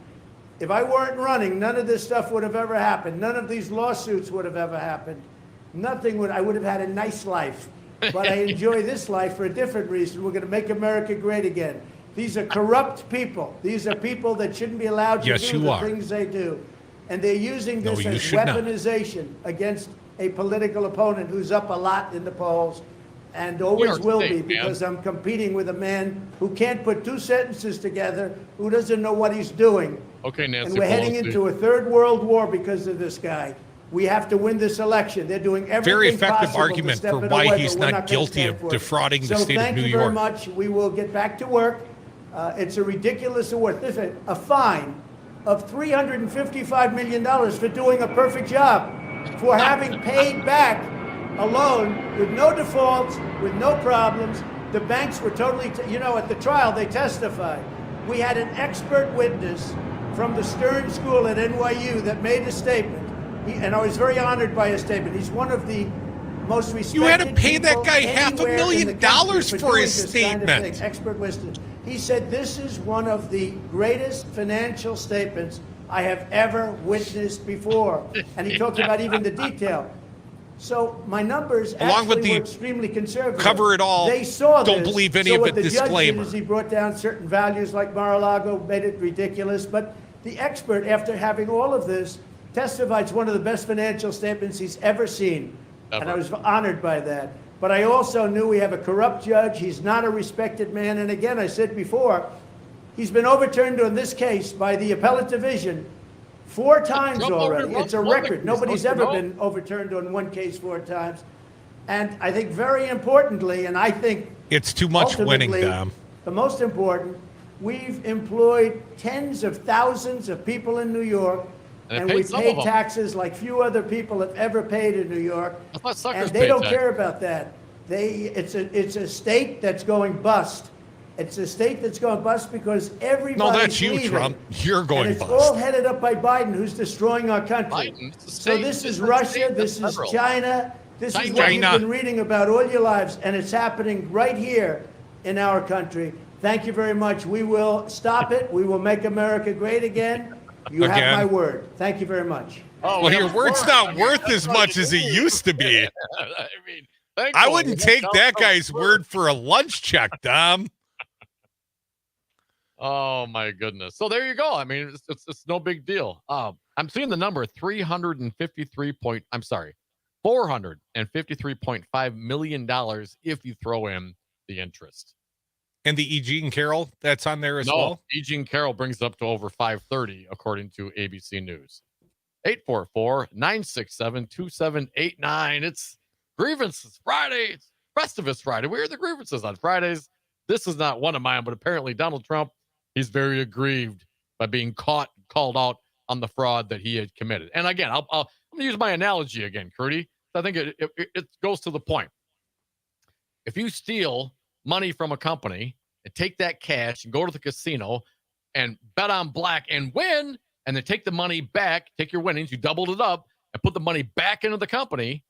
Speaker 10: If I weren't running, none of this stuff would have ever happened. None of these lawsuits would have ever happened. Nothing would. I would have had a nice life. But I enjoy this life for a different reason. We're going to make America great again. These are corrupt people. These are people that shouldn't be allowed to do the things they do. And they're using this as weaponization against a political opponent who's up a lot in the polls. And always will be, because I'm competing with a man who can't put two sentences together, who doesn't know what he's doing.
Speaker 4: Okay, Nancy
Speaker 10: And we're heading into a third world war because of this guy. We have to win this election. They're doing everything
Speaker 3: Very effective
Speaker 10: possible
Speaker 3: argument
Speaker 10: to step
Speaker 3: for
Speaker 10: it
Speaker 3: why
Speaker 10: away,
Speaker 3: he's
Speaker 10: but we're
Speaker 3: not
Speaker 10: gonna
Speaker 3: guilty
Speaker 10: stand
Speaker 3: of
Speaker 10: for it.
Speaker 3: defrauding the state of New
Speaker 10: Thank you very
Speaker 3: York.
Speaker 10: much. We will get back to work. It's a ridiculous award. Listen, a fine of $355 million for doing a perfect job, for having paid back a loan with no defaults, with no problems. The banks were totally, at the trial they testified. We had an expert witness from the Stern School at NYU that made a statement. And I was very honored by his statement. He's one of the most respected.
Speaker 3: You had to pay that
Speaker 10: people
Speaker 3: guy
Speaker 10: anywhere in the
Speaker 3: $500,000
Speaker 10: country
Speaker 3: for
Speaker 10: doing
Speaker 3: his
Speaker 10: this kind of
Speaker 3: statement.
Speaker 10: thing. Expert witness. He said, this is one of the greatest financial statements I have ever witnessed before. And he talked about even the detail. So my numbers
Speaker 3: Along with
Speaker 10: actually
Speaker 3: the
Speaker 10: were extremely conservative.
Speaker 3: cover it all,
Speaker 10: They saw
Speaker 3: don't
Speaker 10: this.
Speaker 3: believe any
Speaker 10: so
Speaker 3: of
Speaker 10: what
Speaker 3: it
Speaker 10: the judge
Speaker 3: disclaimer.
Speaker 10: did is he brought down certain values like Mar-a-Lago, made it ridiculous. But the expert, after having all of this, testified it's one of the best financial statements he's ever seen.
Speaker 4: Ever.
Speaker 10: And I was honored by that. But I also knew we have a corrupt judge. He's not a respected man. And again, I said before, he's been overturned on this case by the appellate division 4 times
Speaker 4: Trump
Speaker 10: already. It's a
Speaker 4: overruled the
Speaker 10: record.
Speaker 4: case.
Speaker 10: Nobody's
Speaker 4: Don't you
Speaker 10: ever
Speaker 4: know?
Speaker 10: been overturned on one case 4 times. And I think very importantly, and I think
Speaker 3: It's too much winning,
Speaker 10: ultimately,
Speaker 3: Dom.
Speaker 10: the most important, we've employed tens of thousands of people in New York,
Speaker 4: And
Speaker 10: and
Speaker 4: they
Speaker 10: we
Speaker 4: paid some
Speaker 10: pay
Speaker 4: of them.
Speaker 10: taxes like few other people have ever paid in New York.
Speaker 4: I thought suckers
Speaker 10: And they
Speaker 4: paid
Speaker 10: don't
Speaker 4: tax.
Speaker 10: care about that. It's a state that's going bust. It's a state that's going bust because everybody's
Speaker 3: No, that's you,
Speaker 10: leaving.
Speaker 3: Trump. You're going
Speaker 10: And it's
Speaker 3: bust.
Speaker 10: all headed up by Biden, who's destroying our country.
Speaker 4: Biden, it's a
Speaker 10: So
Speaker 4: state.
Speaker 10: this
Speaker 4: It's
Speaker 10: is
Speaker 4: not
Speaker 10: Russia,
Speaker 4: state,
Speaker 10: this
Speaker 4: that's
Speaker 10: is
Speaker 4: federal.
Speaker 10: China, this is what
Speaker 3: China.
Speaker 10: you've been reading about all your lives, and it's happening right here in our country. Thank you very much. We will stop it. We will make America great again. You
Speaker 3: Again?
Speaker 10: have my word. Thank you very much.
Speaker 4: Oh,
Speaker 3: Well,
Speaker 4: we
Speaker 3: your
Speaker 4: have
Speaker 3: word's
Speaker 4: word.
Speaker 3: not
Speaker 4: I mean,
Speaker 3: worth
Speaker 4: that's
Speaker 3: as
Speaker 4: all
Speaker 3: much
Speaker 4: you
Speaker 3: as it
Speaker 4: need.
Speaker 3: used to be.
Speaker 4: I mean, thankfully,
Speaker 3: I wouldn't
Speaker 4: that's
Speaker 3: take
Speaker 4: how
Speaker 3: that
Speaker 4: Trump's
Speaker 3: guy's word for a lunch check, Dom.
Speaker 4: Oh my goodness! So there you go. I mean, it's no big deal. I'm seeing the number $453.5 million if you throw in the interest.
Speaker 3: And the E. Jean Carroll, that's on there as well.
Speaker 4: E. Jean Carroll brings it up to over 530, according to ABC News. 844-967-2789. It's grievances Friday. It's Festivus Friday. We hear the grievances on Fridays. This is not one of mine, but apparently Donald Trump, he's very aggrieved by being called out on the fraud that he had committed. And again, I'm going to use my analogy again, Crute. I think it goes to the point. If you steal money from a company and take that cash and go to the casino and bet on black and win, and then take the money back, take your winnings, you doubled it up and put the money back into the company.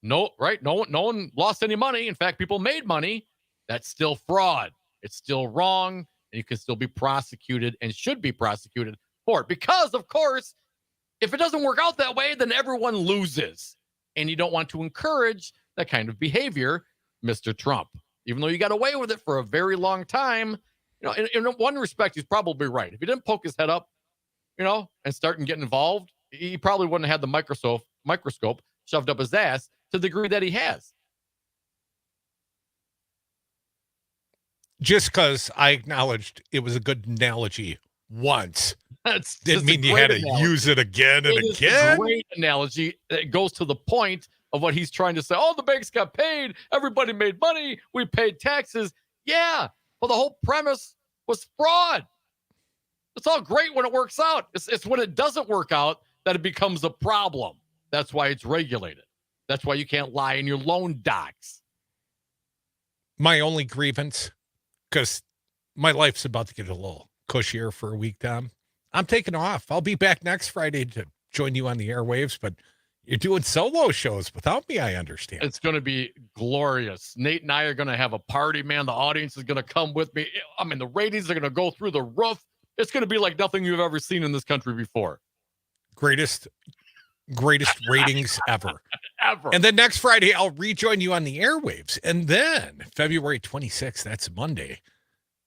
Speaker 4: No, right? No one lost any money. In fact, people made money. That's still fraud. It's still wrong, and you can still be prosecuted and should be prosecuted for it. Because, of course, if it doesn't work out that way, then everyone loses. And you don't want to encourage that kind of behavior, Mr. Trump. Even though you got away with it for a very long time, you know, in one respect, he's probably right. If he didn't poke his head up, you know, and start and get involved, he probably wouldn't have had the microscope shoved up his ass to the degree that he has.
Speaker 3: Just because I acknowledged it was a good analogy once
Speaker 4: That's
Speaker 3: didn't mean you had to use it again and
Speaker 4: It is
Speaker 3: again.
Speaker 4: a great analogy. It goes to the point of what he's trying to say. Oh, the banks got paid. Everybody made money. We paid taxes. Yeah. Well, the whole premise was fraud. It's all great when it works out. It's when it doesn't work out that it becomes a problem. That's why it's regulated. That's why you can't lie in your loan docs.
Speaker 3: My only grievance, because my life's about to get a little cushier for a week, Tom. I'm taking off. I'll be back next Friday to join you on the airwaves, but you're doing solo shows without me, I understand.
Speaker 4: It's going to be glorious. Nate and I are going to have a party, man. The audience is going to come with me. I mean, the ratings are going to go through the roof. It's going to be like nothing you've ever seen in this country before.
Speaker 3: Greatest ratings ever.
Speaker 4: Ever.
Speaker 3: And then next Friday, I'll rejoin you on the airwaves. And then February 26th, that's Monday,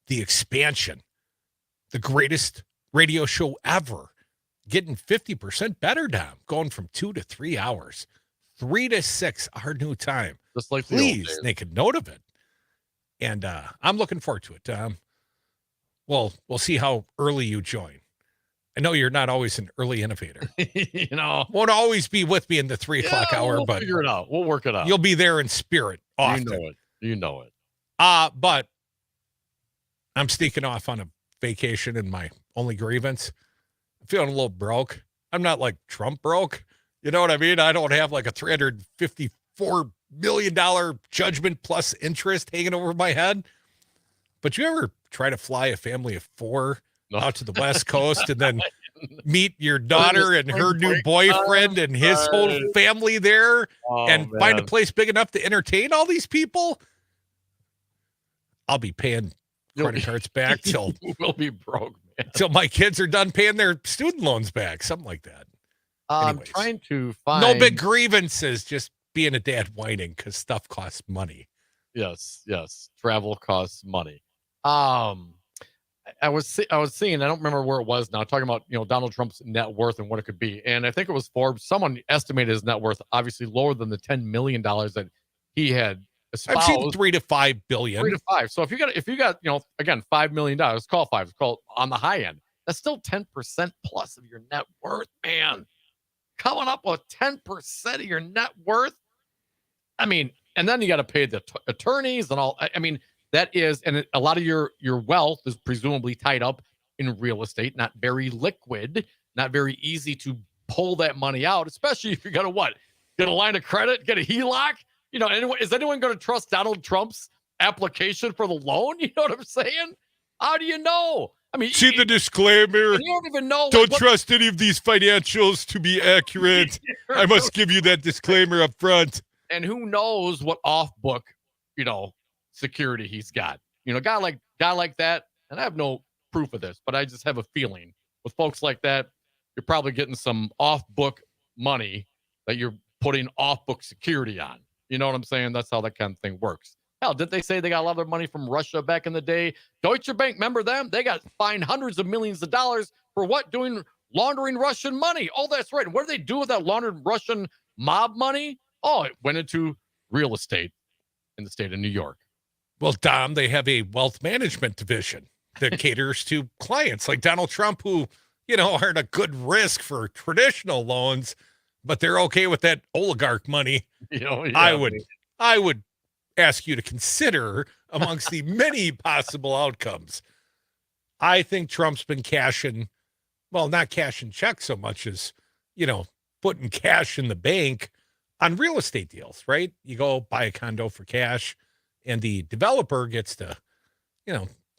Speaker 3: the expansion, the greatest radio show ever, getting 50% better, Dom, going from 2 to 3 hours, 3 to 6, our new time.
Speaker 4: Just like the old
Speaker 3: Please
Speaker 4: days.
Speaker 3: make a note of it. And I'm looking forward to it. Well, we'll see how early you join. I know you're not always an early innovator.
Speaker 4: You know,
Speaker 3: won't always be with me in the 3 o'clock hour,
Speaker 4: we'll
Speaker 3: but
Speaker 4: figure it out. We'll work it out.
Speaker 3: you'll be there in spirit often.
Speaker 4: You know it.
Speaker 3: But I'm sneaking off on a vacation, and my only grievance, I'm feeling a little broke. I'm not like Trump broke. You know what I mean? I don't have like a $354 million judgment plus interest hanging over my head. But you ever try to fly a family of 4 out to the West Coast and then meet your daughter and her new boyfriend and his whole family there and find a place big enough to entertain all these people? I'll be paying credit cards back till
Speaker 4: we'll be broke, man.
Speaker 3: till my kids are done paying their student loans back, something like that.
Speaker 4: I'm
Speaker 3: Anyways.
Speaker 4: trying to find.
Speaker 3: No big grievances, just being a dad whining because stuff costs money.
Speaker 4: Yes. Travel costs money. I was seeing, I don't remember where it was now, talking about, Donald Trump's net worth and what it could be. And I think it was Forbes. Someone estimated his net worth obviously lower than the $10 million that he had espoused.
Speaker 3: I've seen $3 to $5 billion.
Speaker 4: 3 to 5. So if you got, again, $5 million, call 5, it's called on the high end. That's still 10% plus of your net worth, man. Coming up with 10% of your net worth. I mean, and then you got to pay the attorneys and all. I mean, that is, and a lot of your wealth is presumably tied up in real estate, not very liquid, not very easy to pull that money out, especially if you're going to get a line of credit, get a HELOC. Is anyone going to trust Donald Trump's application for the loan? You know what I'm saying? How do you know? I mean,
Speaker 3: see the disclaimer.
Speaker 4: You don't even know.
Speaker 3: Don't trust any of these financials to be accurate. I must give you that disclaimer up front.
Speaker 4: And who knows what off-book, security he's got. Guy like that, and I have no proof of this, but I just have a feeling with folks like that, you're probably getting some off-book money that you're putting off-book security on. You know what I'm saying? That's how that kind of thing works. Hell, did they say they got a lot of their money from Russia back in the day? Deutsche Bank, remember them? They got fined hundreds of millions of dollars for what? Laundering Russian money. Oh, that's right. What did they do with that laundered Russian mob money? Oh, it went into real estate in the state of New York.
Speaker 3: Well, Dom, they have a wealth management division that caters to clients like Donald Trump, who, aren't a good risk for traditional loans, but they're okay with that oligarch money. I would ask you to consider amongst the many possible outcomes. I think Trump's been not cashing checks so much as, putting cash in the bank on real estate deals, right? You go buy a condo for cash, and the developer gets to,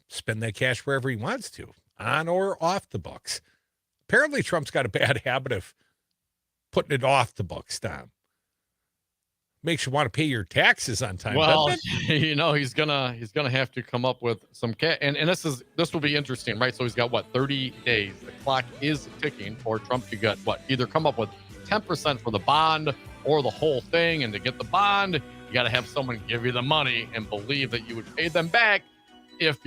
Speaker 3: spend that cash wherever he wants to, on or off the books. Apparently, Trump's got a bad habit of putting it off the books, Tom. Makes you want to pay your taxes on time.
Speaker 4: Well, he's gonna have to come up with some cash, and this will be interesting, right? So he's got 30 days. The clock is ticking for Trump to get either come up with 10% for the bond or the whole thing, and to get the bond, you got to have someone give you the money and believe that you would pay them back and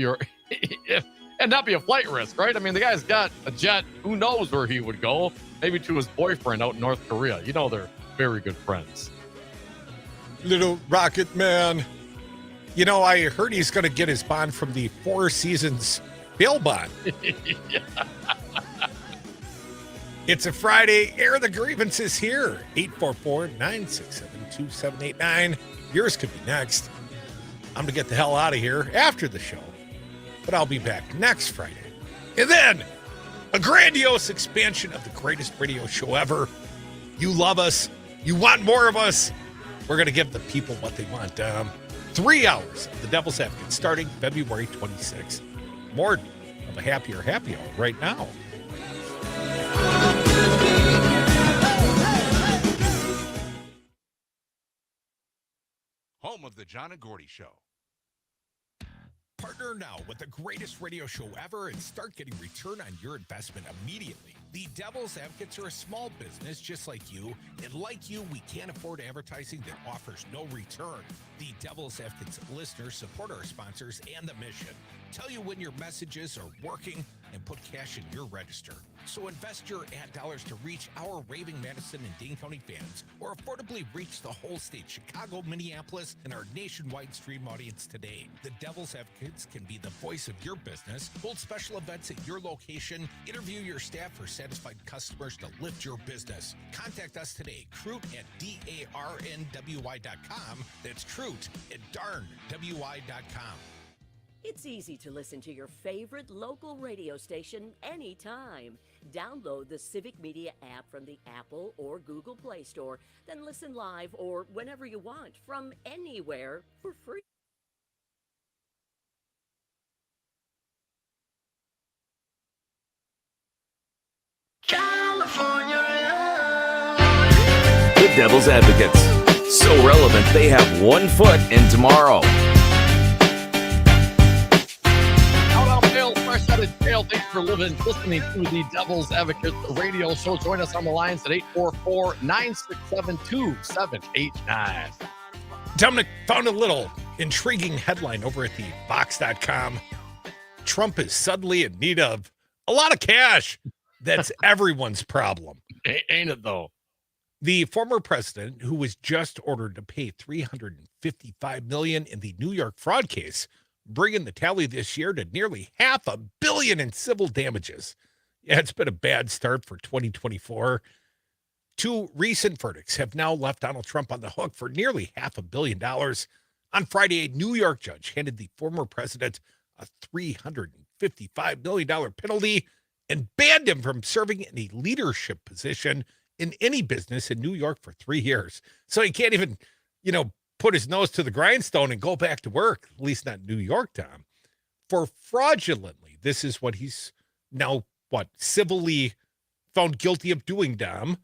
Speaker 4: not be a flight risk, right? I mean, the guy's got a jet. Who knows where he would go? Maybe to his boyfriend out in North Korea. They're very good friends.
Speaker 3: Little rocket man. I heard he's going to get his bond from the Four Seasons bail bond. It's a Friday. Air the grievances here. 844-967-2789. Yours could be next. I'm going to get the hell out of here after the show, but I'll be back next Friday. And then a grandiose expansion of the greatest radio show ever. You love us. You want more of us. We're going to give the people what they want. 3 hours of the Devil's Advocate starting February 26th. More of a happier happy hour right now.
Speaker 7: Home of the John and Gordy Show.
Speaker 3: Partner now with the greatest radio show ever and start getting return on your investment immediately. The Devil's Advocates are a small business just like you, and like you, we can't afford advertising that offers no return. The Devil's Advocates listeners support our sponsors and the mission. Tell you when your messages are working and put cash in your register. So invest your ad dollars to reach our raving Madison and Dane County fans, or affordably reach the whole state, Chicago, Minneapolis, and our nationwide stream audience today. The Devil's Advocates can be the voice of your business, hold special events at your location, interview your staff for satisfied customers to lift your business. Contact us today, Crute at darnwy.com. That's Crute at darnwy.com.
Speaker 12: It's easy to listen to your favorite local radio station anytime. Download the Civic Media app from the Apple or Google Play Store, then listen live or whenever you want from anywhere for free.
Speaker 1: California.
Speaker 13: The Devil's Advocates. So relevant, they have one foot in tomorrow.
Speaker 4: Fresh out of jail. Thanks for listening to the Devil's Advocate radio show. Join us on the lines at 844-967-2789.
Speaker 3: Dominic found a little intriguing headline over at the Vox.com. Trump is suddenly in need of a lot of cash. That's everyone's problem.
Speaker 4: Ain't it, though?
Speaker 3: The former president, who was just ordered to pay $355 million in the New York fraud case, bringing the tally this year to nearly $500 million in civil damages. Yeah, it's been a bad start for 2024. Two recent verdicts have now left Donald Trump on the hook for nearly $500 million. On Friday, a New York judge handed the former president a $355 million penalty and banned him from serving in a leadership position in any business in New York for 3 years. So he can't even, put his nose to the grindstone and go back to work, at least not in New York, Tom. For fraudulently, this is what he's now, civilly found guilty of doing, Dom,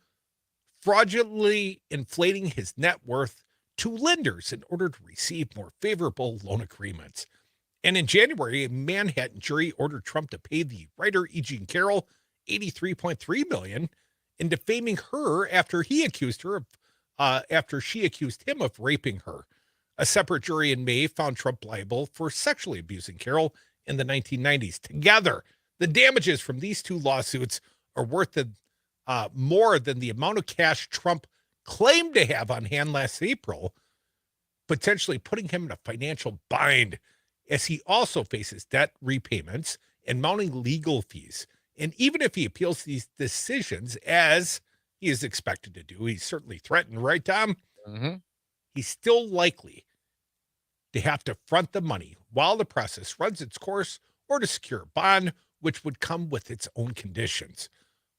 Speaker 3: fraudulently inflating his net worth to lenders in order to receive more favorable loan agreements. And in January, a Manhattan jury ordered Trump to pay the writer E. Jean Carroll $83.3 million in defaming her after she accused him of raping her. A separate jury in May found Trump liable for sexually abusing Carroll in the 1990s. Together, the damages from these two lawsuits are worth more than the amount of cash Trump claimed to have on hand last April, potentially putting him in a financial bind, as he also faces debt repayments and mounting legal fees. And even if he appeals these decisions, as he is expected to do, he's certainly threatened, right, Tom?
Speaker 4: Mm-hmm.
Speaker 3: He's still likely to have to front the money while the process runs its course, or to secure a bond, which would come with its own conditions.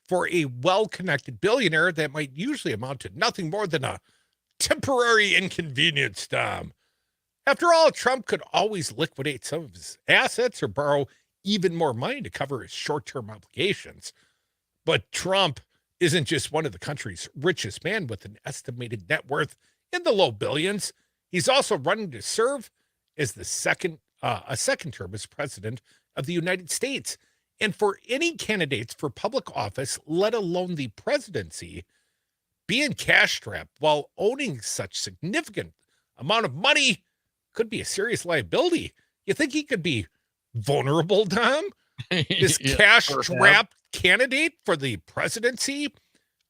Speaker 3: For a well-connected billionaire, that might usually amount to nothing more than a temporary inconvenience, Tom. After all, Trump could always liquidate some of his assets or borrow even more money to cover his short-term obligations. But Trump isn't just one of the country's richest men with an estimated net worth in the low billions. He's also running to serve as a second term as president of the United States. And for any candidates for public office, let alone the presidency, being cash-strapped while owning such significant amount of money could be a serious liability. You think he could be vulnerable, Tom? This cash-strapped candidate for the presidency?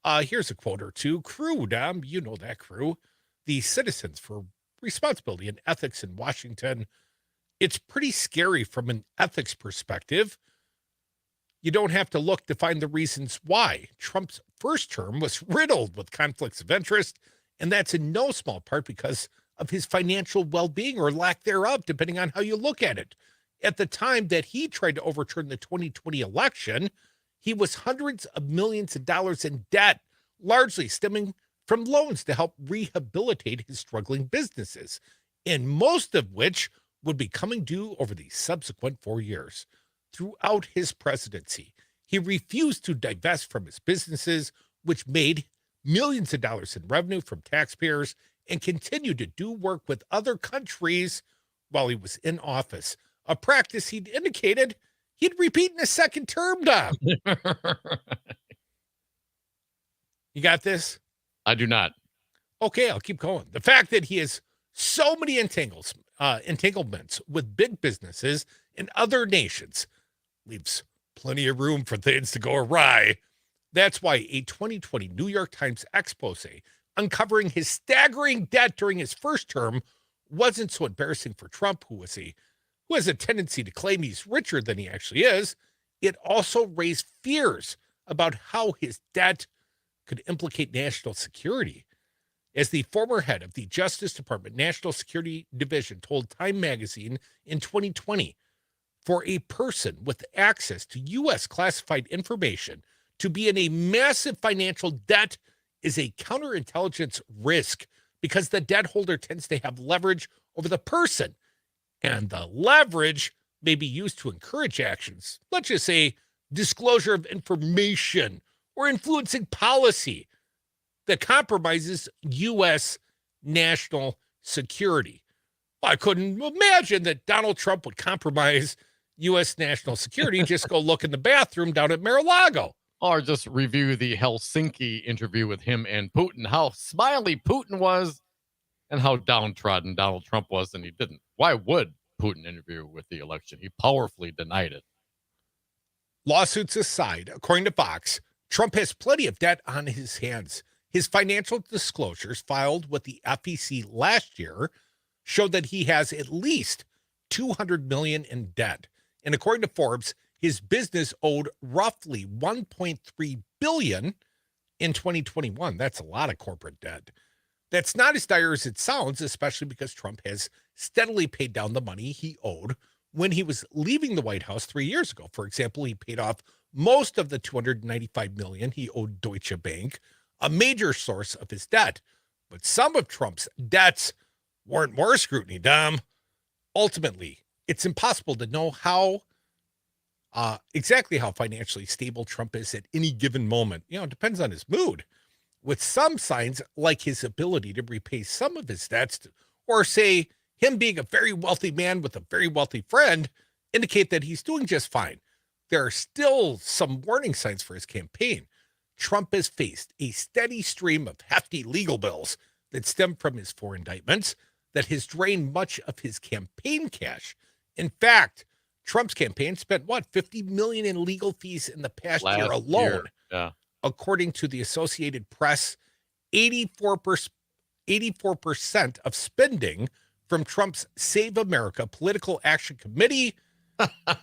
Speaker 3: Here's a quote or two. Crew, Dom, you know that crew. The Citizens for Responsibility and Ethics in Washington. It's pretty scary from an ethics perspective. You don't have to look to find the reasons why. Trump's first term was riddled with conflicts of interest, and that's in no small part because of his financial well-being or lack thereof, depending on how you look at it. At the time that he tried to overturn the 2020 election, he was hundreds of millions of dollars in debt, largely stemming from loans to help rehabilitate his struggling businesses, and most of which would be coming due over the subsequent 4 years. Throughout his presidency, he refused to divest from his businesses, which made millions of dollars in revenue from taxpayers, and continued to do work with other countries while he was in office, a practice he'd indicated he'd repeat in his second term, Dom. You got this?
Speaker 4: I do not.
Speaker 3: Okay, I'll keep going. The fact that he has so many entanglements with big businesses in other nations leaves plenty of room for things to go awry. That's why a 2020 New York Times expose uncovering his staggering debt during his first term wasn't so embarrassing for Trump, who has a tendency to claim he's richer than he actually is. It also raised fears about how his debt could implicate national security. As the former head of the Justice Department National Security Division told Time magazine in 2020, for a person with access to U.S. classified information to be in a massive financial debt is a counterintelligence risk, because the debt holder tends to have leverage over the person, and the leverage may be used to encourage actions, let's just say disclosure of information or influencing policy that compromises U.S. national security. I couldn't imagine that Donald Trump would compromise U.S. national security, just go look in the bathroom down at Mar-a-Lago.
Speaker 4: Or just review the Helsinki interview with him and Putin, how smiley Putin was and how downtrodden Donald Trump was, and he didn't. Why would Putin interview with the election? He powerfully denied it.
Speaker 3: Lawsuits aside, according to Fox, Trump has plenty of debt on his hands. His financial disclosures filed with the FEC last year showed that he has at least $200 million in debt. And according to Forbes, his business owed roughly $1.3 billion in 2021. That's a lot of corporate debt. That's not as dire as it sounds, especially because Trump has steadily paid down the money he owed when he was leaving the White House 3 years ago. For example, he paid off most of the $295 million he owed Deutsche Bank, a major source of his debt. But some of Trump's debts warrant more scrutiny, Dom. Ultimately, it's impossible to know exactly how financially stable Trump is at any given moment. It depends on his mood. With some signs, like his ability to repay some of his debts, or say him being a very wealthy man with a very wealthy friend, indicate that he's doing just fine. There are still some warning signs for his campaign. Trump has faced a steady stream of hefty legal bills that stem from his four indictments that has drained much of his campaign cash. In fact, Trump's campaign spent, $50 million in legal fees in the past year alone.
Speaker 4: Yeah.
Speaker 3: According to the Associated Press, 84% of spending from Trump's Save America Political Action Committee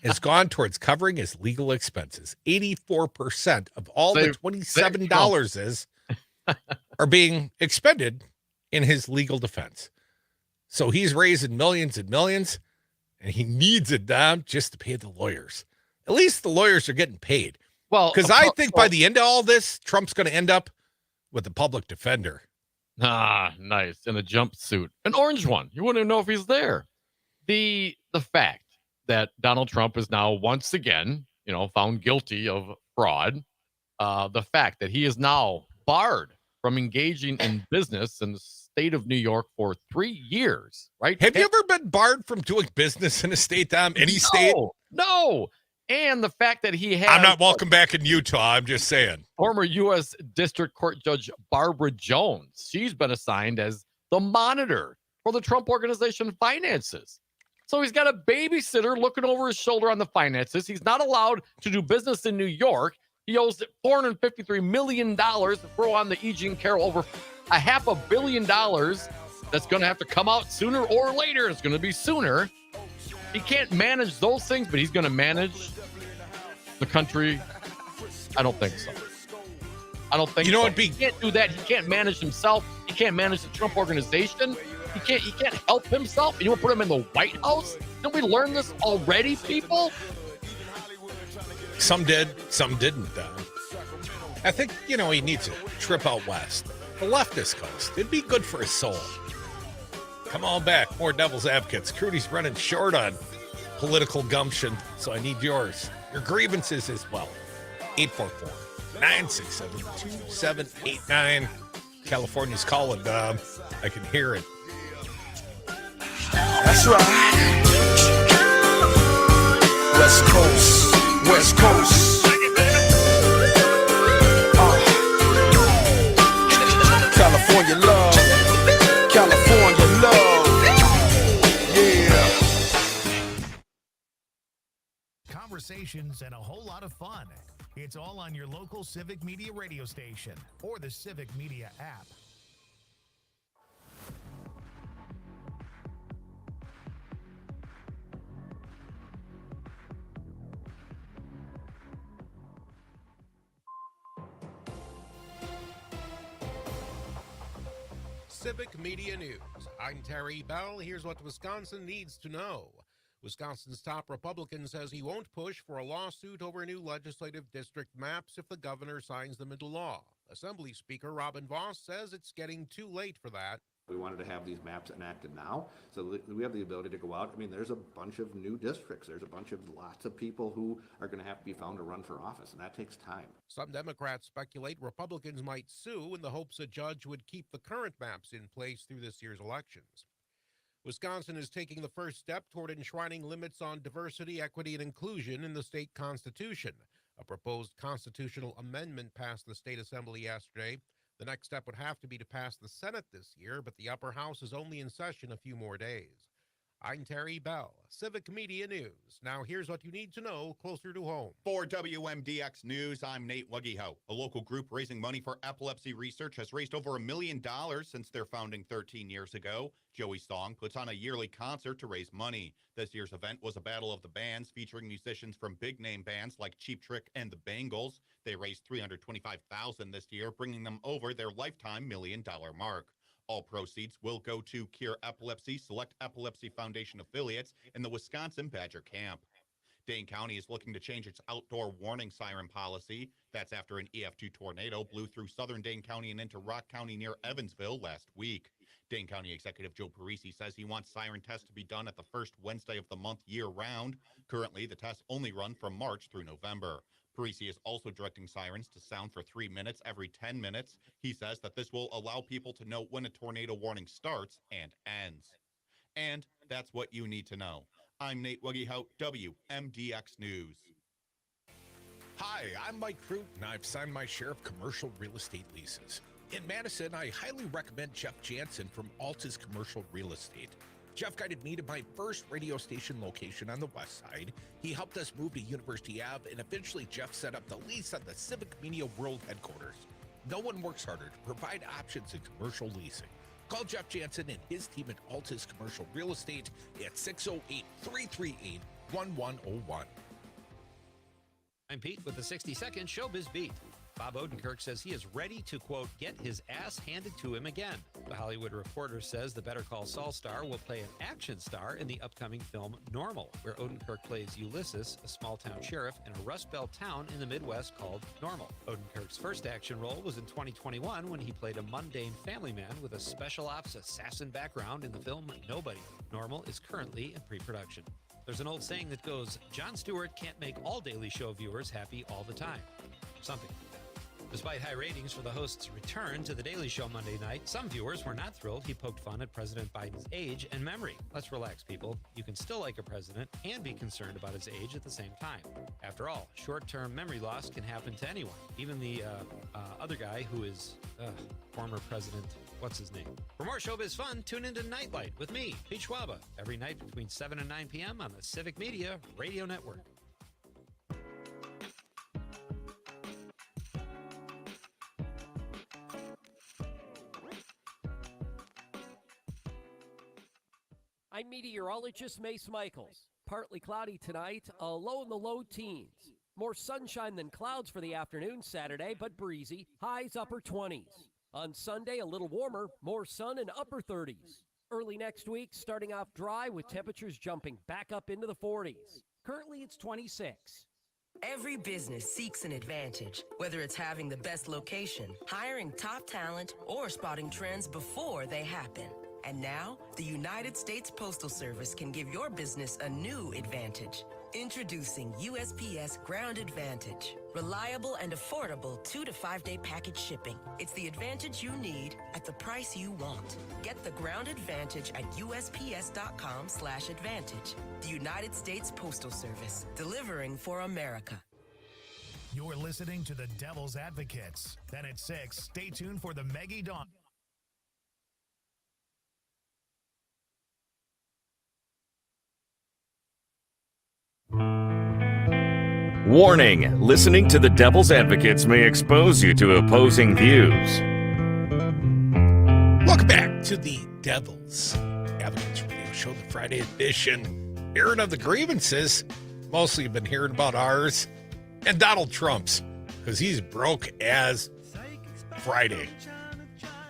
Speaker 3: has gone towards covering his legal expenses. 84% of all the $27 are being expended in his legal defense. So he's raising millions and millions, and he needs it down just to pay the lawyers. At least the lawyers are getting paid.
Speaker 4: Well,
Speaker 3: because I think by the end of all this, Trump's going to end up with a public defender.
Speaker 4: Ah, nice. In a jumpsuit. An orange one. You wouldn't even know if he's there. The fact that Donald Trump is now once again, found guilty of fraud. The fact that he is now barred from engaging in business in the state of New York for 3 years, right?
Speaker 3: Have you ever been barred from doing business in a state, Dom? Any state?
Speaker 4: No. And the fact that he has...
Speaker 3: I'm not welcome back in Utah. I'm just saying.
Speaker 4: Former U.S. District Court Judge Barbara Jones. She's been assigned as the monitor for the Trump Organization finances. So he's got a babysitter looking over his shoulder on the finances. He's not allowed to do business in New York. He owes $453 million to throw on the E. Jean Carroll over $500 million. That's going to have to come out sooner or later. It's going to be sooner. He can't manage those things, but he's going to manage the country. I don't think so. I don't think so. He can't do that. He can't manage himself. He can't manage the Trump Organization. He can't help himself. You want to put him in the White House? Didn't we learn this already, people?
Speaker 3: Some did, some didn't, though. I think, he needs a trip out west. The leftist coast. It'd be good for his soul. Come on back. More Devil's Advocates. Crudy's running short on political gumption, so I need yours. Your grievances as well. 844-967-2789. California's calling, Dom. I can hear it.
Speaker 1: That's right. West Coast, West Coast. California love, California love. Yeah.
Speaker 19: Conversations and a whole lot of fun. It's all on your local Civic Media radio station or the Civic Media app.
Speaker 9: Civic Media News. I'm Terry Bell. Here's what Wisconsin needs to know. Wisconsin's top Republican says he won't push for a lawsuit over new legislative district maps if the governor signs them into law. Assembly Speaker Robin Vos says it's getting too late for that.
Speaker 7: We wanted to have these maps enacted now, so that we have the ability to go out. I mean, there's a bunch of new districts. There's lots of people who are going to have to be found to run for office, and that takes time.
Speaker 9: Some Democrats speculate Republicans might sue in the hopes a judge would keep the current maps in place through this year's elections. Wisconsin is taking the first step toward enshrining limits on diversity, equity, and inclusion in the state constitution. A proposed constitutional amendment passed the state assembly yesterday. The next step would have to be to pass the Senate this year, but the upper house is only in session a few more days. I'm Terry Bell, Civic Media News. Now here's what you need to know closer to home.
Speaker 11: For WMDX News, I'm Nate Wuggyhout. A local group raising money for epilepsy research has raised over $1 million since their founding 13 years ago. Joey Song puts on a yearly concert to raise money. This year's event was a battle of the bands featuring musicians from big-name bands like Cheap Trick and the Bangles. They raised $325,000 this year, bringing them over their lifetime $1 million mark. All proceeds will go to Cure Epilepsy, Select Epilepsy Foundation affiliates, and the Wisconsin Badger Camp. Dane County is looking to change its outdoor warning siren policy. That's after an EF2 tornado blew through southern Dane County and into Rock County near Evansville last week. Dane County Executive Joe Parisi says he wants siren tests to be done at the first Wednesday of the month year-round. Currently, the tests only run from March through November. Parisi is also directing sirens to sound for 3 minutes every 10 minutes. He says that this will allow people to know when a tornado warning starts and ends. And that's what you need to know. I'm Nate Wuggyhout, WMDX News.
Speaker 3: Hi, I'm Mike Crute, and I've signed my share of commercial real estate leases. In Madison, I highly recommend Jeff Jansen from Altus Commercial Real Estate. Jeff guided me to my first radio station location on the west side. He helped us move to University Ave, and eventually Jeff set up the lease on the Civic Media World headquarters. No one works harder to provide options in commercial leasing. Call Jeff Jansen and his team at Altus Commercial Real Estate at 608-338-1101.
Speaker 15: I'm Pete with the 60-second Showbiz Beat. Bob Odenkirk says he is ready to, quote, get his ass handed to him again. The Hollywood Reporter says the Better Call Saul star will play an action star in the upcoming film Normal, where Odenkirk plays Ulysses, a small-town sheriff in a Rust Belt town in the Midwest called Normal. Odenkirk's first action role was in 2021 when he played a mundane family man with a special ops assassin background in the film Nobody. Normal is currently in pre-production. There's an old saying that goes, Jon Stewart can't make all Daily Show viewers happy all the time. Something. Despite high ratings for the host's return to The Daily Show Monday night, some viewers were not thrilled he poked fun at President Biden's age and memory. Let's relax, people. You can still like a president and be concerned about his age at the same time. After all, short-term memory loss can happen to anyone, even the other guy who is former president. What's his name? For more showbiz fun, tune into Nightlight with me, Pete Schwaba, every night between 7 and 9 p.m. on the Civic Media Radio Network.
Speaker 16: I'm meteorologist Mace Michaels. Partly cloudy tonight, a low in the low teens. More sunshine than clouds for the afternoon Saturday, but breezy. Highs upper 20s. On Sunday, a little warmer, more sun and upper 30s. Early next week, starting off dry with temperatures jumping back up into the 40s. Currently, it's 26.
Speaker 17: Every business seeks an advantage, whether it's having the best location, hiring top talent, or spotting trends before they happen. And now, the United States Postal Service can give your business a new advantage. Introducing USPS Ground Advantage. Reliable and affordable 2 to 5 day package shipping. It's the advantage you need at the price you want. Get the Ground Advantage at USPS.com/advantage. The United States Postal Service, delivering for America.
Speaker 19: You're listening to the Devil's Advocates. Then at 6, stay tuned for the Meggie Dawn.
Speaker 13: Warning, listening to the Devil's Advocates may expose you to opposing views.
Speaker 3: Welcome back to the Devil's Advocates Radio Show, the Friday edition. Airing of the grievances. Mostly you've been hearing about ours and Donald Trump's, because he's broke as Friday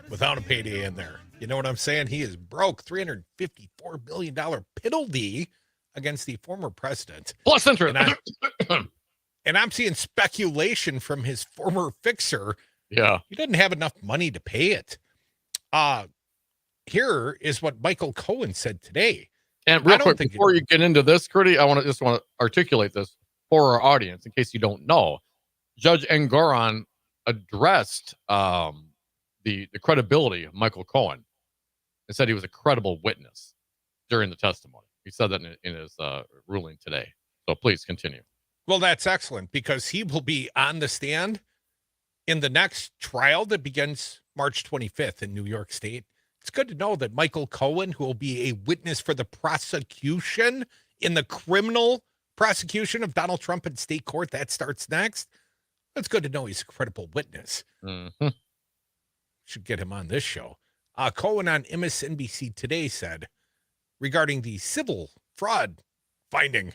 Speaker 3: without a payday in there. You know what I'm saying? He is broke. $354 million penalty against the former president.
Speaker 4: Plus interest.
Speaker 3: And I'm seeing speculation from his former fixer.
Speaker 4: Yeah.
Speaker 3: He didn't have enough money to pay it. Here is what Michael Cohen said today.
Speaker 4: And real quick, before you get into this, Crute, I want to articulate this for our audience in case you don't know. Judge Engoron addressed the credibility of Michael Cohen and said he was a credible witness. during the testimony. He said that in his ruling today. So please continue.
Speaker 3: Well, that's excellent because he will be on the stand in the next trial that begins March 25th in New York State. It's good to know that Michael Cohen, who will be a witness for the prosecution in the criminal prosecution of Donald Trump in state court, that starts next. It's good to know he's a credible witness.
Speaker 4: Mm-hmm.
Speaker 3: Should get him on this show. Cohen on MSNBC today said, regarding the civil fraud finding,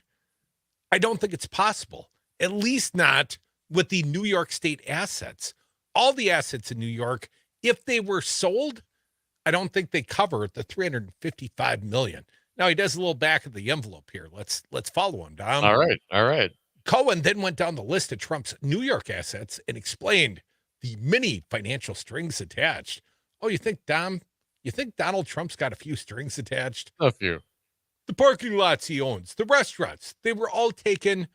Speaker 3: I don't think it's possible, at least not with the New York State assets. All the assets in New York, if they were sold, I don't think they cover the $355 million. Now, he does a little back of the envelope here. Let's follow him, Dom.
Speaker 4: All right.
Speaker 3: Cohen then went down the list of Trump's New York assets and explained the many financial strings attached. Oh, you think Donald Trump's got a few strings attached?
Speaker 4: A few.
Speaker 3: The parking lots he owns, the restaurants, they were all taken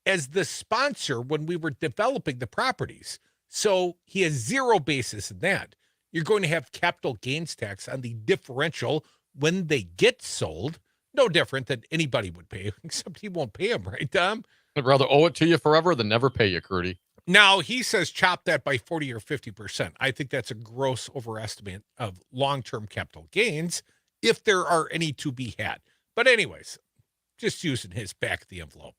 Speaker 3: as the sponsor when we were developing the properties. So he has zero basis in that. You're going to have capital gains tax on the differential when they get sold. No different than anybody would pay, except he won't pay them, right, Dom?
Speaker 4: I'd rather owe it to you forever than never pay you, Crute.
Speaker 3: Now, he says chop that by 40 or 50%. I think that's a gross overestimate of long-term capital gains, if there are any to be had. But anyways, just using his back of the envelope.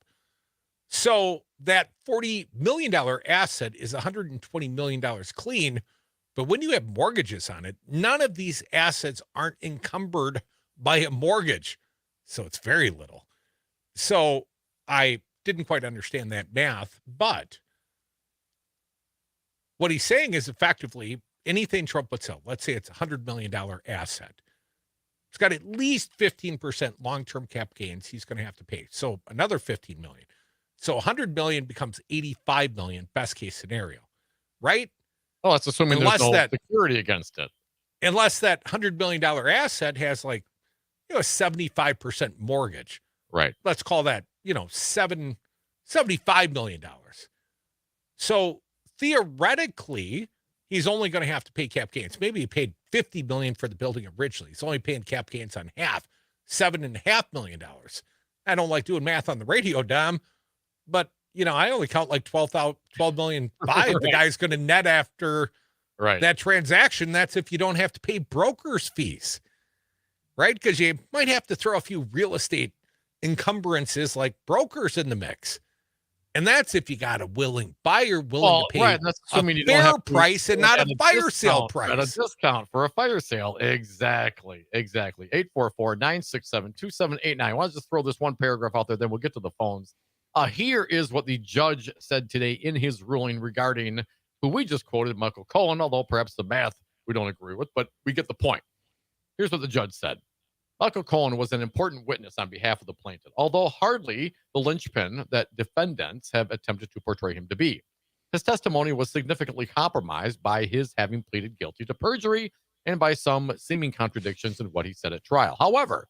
Speaker 3: So that $40 million asset is $120 million clean. But when you have mortgages on it, none of these assets aren't encumbered by a mortgage. So it's very little. So I didn't quite understand that math, but what he's saying is effectively anything Trump would sell, let's say it's a $100 million asset. It's got at least 15% long-term cap gains he's going to have to pay. So another $15 million. So $100 million becomes $85 million, best case scenario, right?
Speaker 4: Oh, that's assuming there's no security against it.
Speaker 3: Unless that $100 million asset has a 75% mortgage.
Speaker 4: Right.
Speaker 3: Let's call that, $75 million. So theoretically, he's only going to have to pay cap gains. Maybe he paid $50 million for the building originally. He's only paying cap gains on half, $7.5 million. I don't like doing math on the radio, Dom, but I only count like 12 million. Right. The guy's going to net after that transaction. That's if you don't have to pay broker's fees, right? Because you might have to throw a few real estate encumbrances like brokers in the mix. And that's if you got a willing buyer willing to pay
Speaker 4: that's assuming
Speaker 3: a
Speaker 4: you don't
Speaker 3: fair
Speaker 4: have to
Speaker 3: price and not a fire sale price.
Speaker 4: At a discount for a fire sale. Exactly. 844-967-2789. I want to just throw this one paragraph out there, then we'll get to the phones. Here is what the judge said today in his ruling regarding who we just quoted, Michael Cohen, although perhaps the math we don't agree with, but we get the point. Here's what the judge said. Michael Cohen was an important witness on behalf of the plaintiff, although hardly the linchpin that defendants have attempted to portray him to be. His testimony was significantly compromised by his having pleaded guilty to perjury and by some seeming contradictions in what he said at trial. However,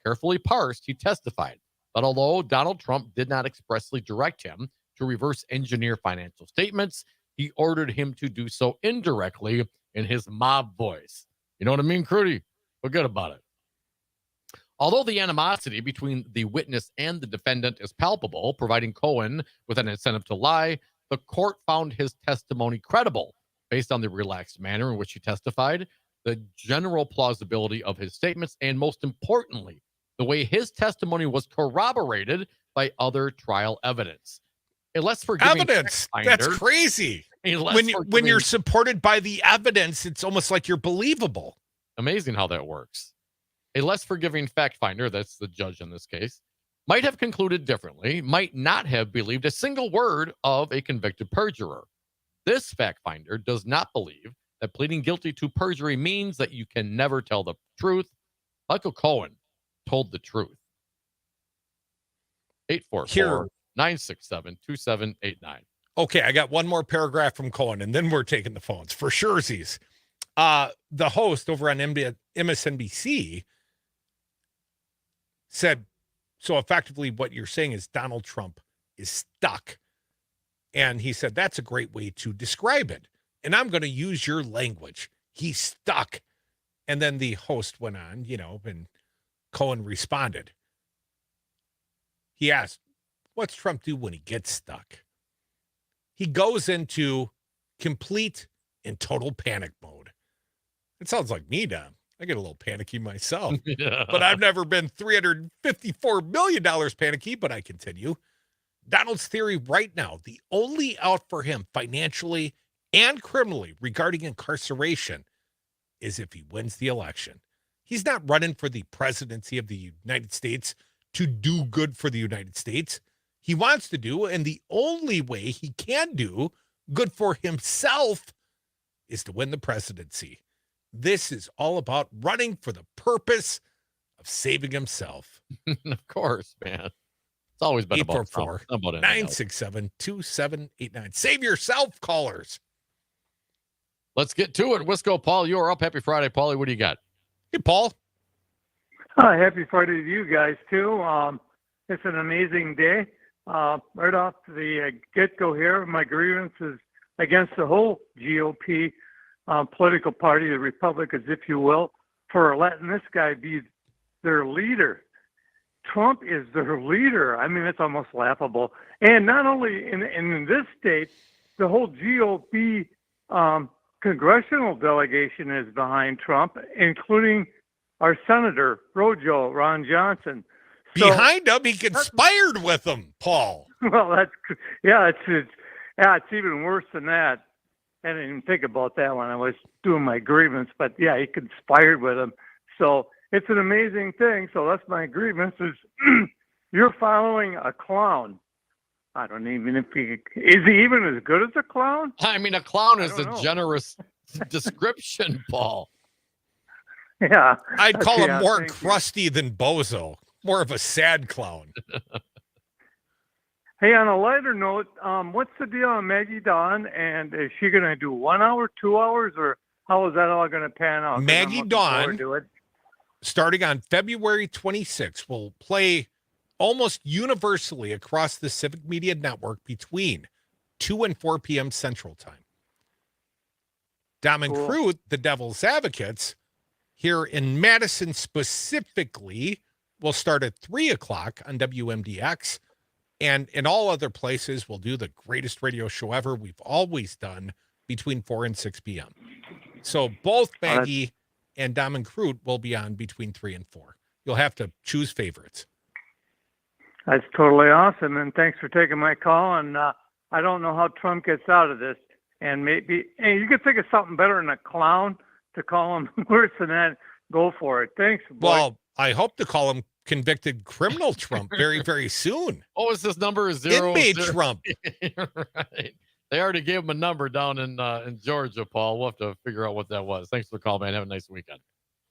Speaker 4: carefully parsed, he testified that although Donald Trump did not expressly direct him to reverse engineer financial statements, he ordered him to do so indirectly in his mob voice. You know what I mean, Crute? Forget about it. Although the animosity between the witness and the defendant is palpable, providing Cohen with an incentive to lie, the court found his testimony credible based on the relaxed manner in which he testified, the general plausibility of his statements, and most importantly, the way his testimony was corroborated by other trial evidence. A less forgiving
Speaker 3: evidence. That's crazy. When you're supported by the evidence, it's almost like you're believable.
Speaker 4: Amazing how that works. A less forgiving fact finder, that's the judge in this case, might have concluded differently, might not have believed a single word of a convicted perjurer. This fact finder does not believe that pleading guilty to perjury means that you can never tell the truth. Michael Cohen told the truth. 844-967-2789.
Speaker 3: Okay, I got one more paragraph from Cohen, and then we're taking the phones for surezies. The host over on MSNBC said, so effectively what you're saying is Donald Trump is stuck. And he said, that's a great way to describe it. And I'm going to use your language. He's stuck. And then the host went on, and Cohen responded. He asked, what's Trump do when he gets stuck? He goes into complete and total panic mode. It sounds like me, Dom. I get a little panicky myself.
Speaker 4: Yeah.
Speaker 3: But I've never been $354 million panicky, but I continue. Donald's theory right now, the only out for him financially and criminally regarding incarceration is if he wins the election. He's not running for the presidency of the United States to do good for the United States. He wants to do, and the only way he can do good for himself is to win the presidency. This is all about running for the purpose of saving himself.
Speaker 4: Of course, man. It's always been about Trump.
Speaker 3: 844-967-2789. Save yourself, callers.
Speaker 4: Let's get to it. Wisco, Paul, you are up. Happy Friday, Paulie. What do you got?
Speaker 3: Hey, Paul.
Speaker 18: Happy Friday to you guys, too. It's an amazing day. Right off the get-go here, my grievance is against the whole GOP political party, the Republicans, if you will, for letting this guy be their leader. Trump is their leader. I mean, it's almost laughable. And not only in this state, the whole GOP congressional delegation is behind Trump, including our Senator Rojo, Ron Johnson.
Speaker 3: Behind him, he conspired with him, Paul.
Speaker 18: Well, it's even worse than that. I didn't even think about that when I was doing my grievance, but yeah, he conspired with him. So it's an amazing thing. So that's my grievance is you're following a clown. I don't even is he even as good as a clown?
Speaker 4: I mean, a clown is a generous description, Paul.
Speaker 18: Yeah.
Speaker 3: I'd call him more crusty than bozo. More of a sad clown.
Speaker 18: Hey, on a lighter note, what's the deal on Maggie Dawn? And is she going to do 1 hour, 2 hours, or how is that all going to pan out?
Speaker 3: Maggie Dawn, starting on February 26th, will play almost universally across the Civic Media Network between 2 and 4 p.m. Central Time. Dom and Crute, the Devil's Advocates, here in Madison specifically, will start at 3 o'clock on WMDX. And in all other places, we'll do the greatest radio show ever we've always done between 4 and 6 p.m. So both Maggie and Dom and Crute will be on between 3 and 4. You'll have to choose favorites.
Speaker 18: That's totally awesome. And thanks for taking my call. And I don't know how Trump gets out of this. And maybe you could think of something better than a clown to call him worse than that. Go for it. Thanks. Boy.
Speaker 3: Well, I hope to call him convicted criminal Trump very, very soon.
Speaker 4: What was this number? Inmate
Speaker 3: Trump.
Speaker 4: Right. They already gave him a number down in Georgia, Paul. We'll have to figure out what that was. Thanks for the call, man. Have a nice weekend.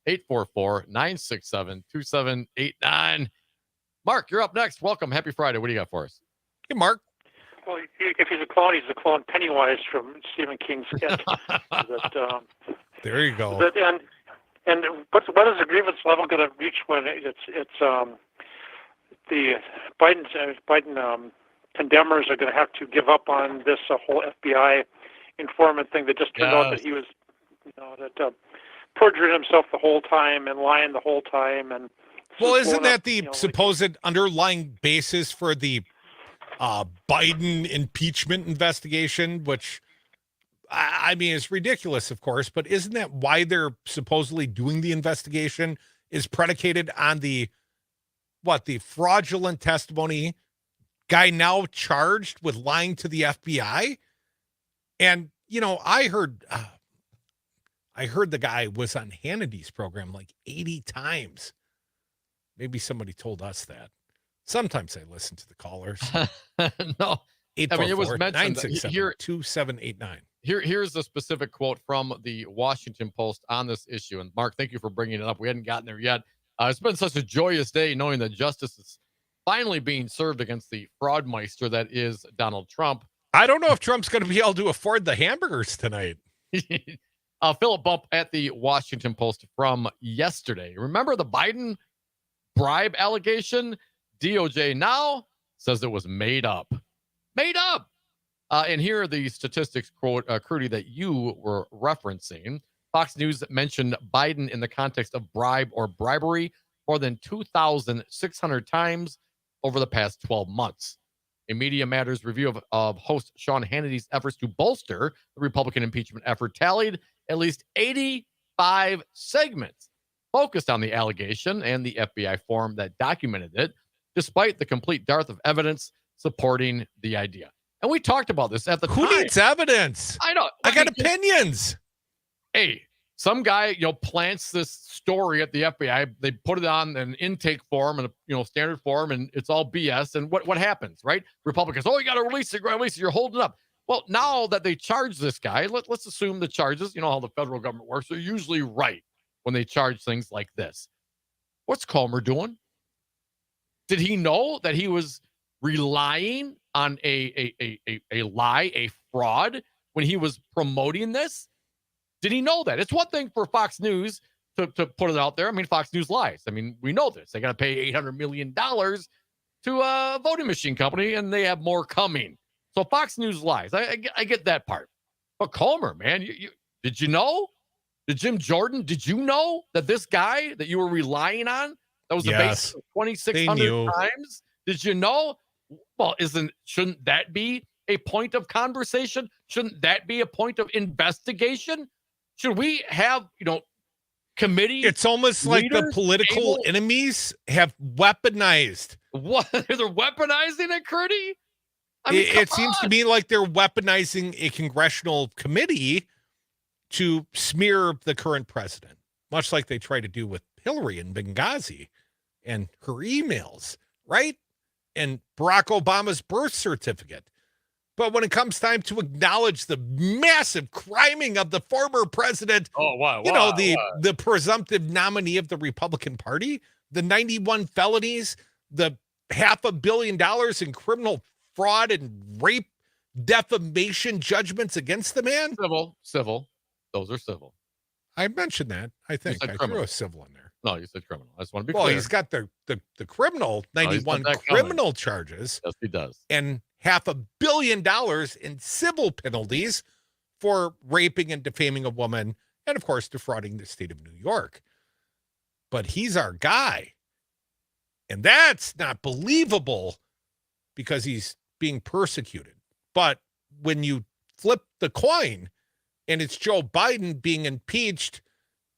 Speaker 4: 844-967-2789. Mark, you're up next. Welcome. Happy Friday. What do you got for us?
Speaker 3: Hey, Mark.
Speaker 20: Well, if he's a clone, he's the clone Pennywise from Stephen King's It.
Speaker 3: There you go.
Speaker 20: And what is the grievance level going to reach when it's the Biden condemners are going to have to give up on this whole FBI informant thing that just turned out that he was, perjuring himself the whole time and lying the whole time. And
Speaker 3: well, isn't that the supposed underlying basis for the Biden impeachment investigation, which I mean, it's ridiculous, of course, but isn't that why they're supposedly doing the investigation is predicated on the fraudulent testimony guy now charged with lying to the FBI? And, I heard the guy was on Hannity's program like 80 times. Maybe somebody told us that. Sometimes I listen to the callers.
Speaker 4: No.
Speaker 3: 844
Speaker 4: I mean, it was mentioned
Speaker 3: 967-2789.
Speaker 4: Here's a specific quote from the Washington Post on this issue. And Mark, thank you for bringing it up. We hadn't gotten there yet. It's been such a joyous day knowing that justice is finally being served against the fraudmeister that is Donald Trump.
Speaker 3: I don't know if Trump's going to be able to afford the hamburgers tonight.
Speaker 4: Philip Bump at the Washington Post from yesterday. Remember the Biden bribe allegation? DOJ now says it was made up. Made up. And here are the statistics, Crute, that you were referencing. Fox News mentioned Biden in the context of bribe or bribery more than 2,600 times over the past 12 months. A Media Matters review of host Sean Hannity's efforts to bolster the Republican impeachment effort tallied at least 85 segments focused on the allegation and the FBI form that documented it, despite the complete dearth of evidence supporting the idea. And we talked about this at the time.
Speaker 3: Who needs evidence?
Speaker 4: I know.
Speaker 3: I got opinions.
Speaker 4: Hey, some guy, plants this story at the FBI. They put it on an intake form and standard form, and it's all BS. And what happens, right? Republicans, you got to release it. You're holding it up. Well, now that they charge this guy, let's assume the charges, how the federal government works, they're usually right when they charge things like this. What's Comer doing? Did he know that he was relying on a lie, a fraud, when he was promoting this? Did he know that? It's one thing for Fox News to put it out there. I mean, Fox News lies. I mean, we know this. They got to pay $800 million to a voting machine company, and they have more coming. So Fox News lies. I get that part. But Comer, man, did you know? Did Jim Jordan, did you know that this guy that you were relying on, that was the basis of 2,600 times? Did you know? Well, shouldn't that be a point of conversation? Shouldn't that be a point of investigation? Should we have, committee?
Speaker 3: It's almost like the political enemies have weaponized.
Speaker 4: What? They're weaponizing it, Crute?
Speaker 3: It seems to me like they're weaponizing a congressional committee to smear the current president, much like they try to do with Hillary in Benghazi and her emails, right? And Barack Obama's birth certificate. But when it comes time to acknowledge the massive criming of the former president, the presumptive nominee of the Republican Party, the 91 felonies, the $500 million in criminal fraud and rape, defamation judgments against the man.
Speaker 4: Civil. Those are civil.
Speaker 3: I mentioned that. I think I threw a civil in there.
Speaker 4: No, you said criminal. I just want to be clear.
Speaker 3: Well, he's got the criminal 91 criminal charges.
Speaker 4: Yes, he does.
Speaker 3: And $500 million in civil penalties for raping and defaming a woman, and of course defrauding the state of New York. But he's our guy. And that's not believable because he's being persecuted. But when you flip the coin and it's Joe Biden being impeached,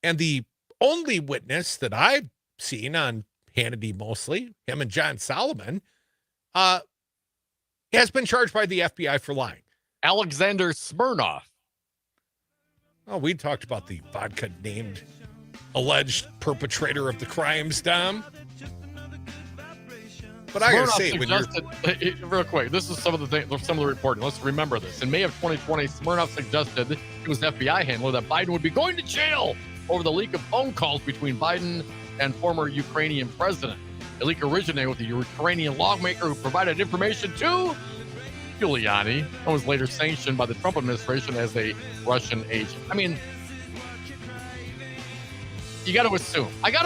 Speaker 3: and the only witness that I've seen on Hannity mostly, him and John Solomon, has been charged by the FBI for lying.
Speaker 4: Alexander Smirnoff.
Speaker 3: Oh, we talked about the vodka-named alleged perpetrator of the crimes, Dom. But I gotta say,
Speaker 4: real quick, this is some of the reporting. Let's remember this. In May of 2020, Smirnoff suggested it was an FBI handler that Biden would be going to jail over the leak of phone calls between Biden and former Ukrainian president. The leak originated with a Ukrainian lawmaker who provided information to Giuliani and was later sanctioned by the Trump administration as a Russian agent. I mean, I got to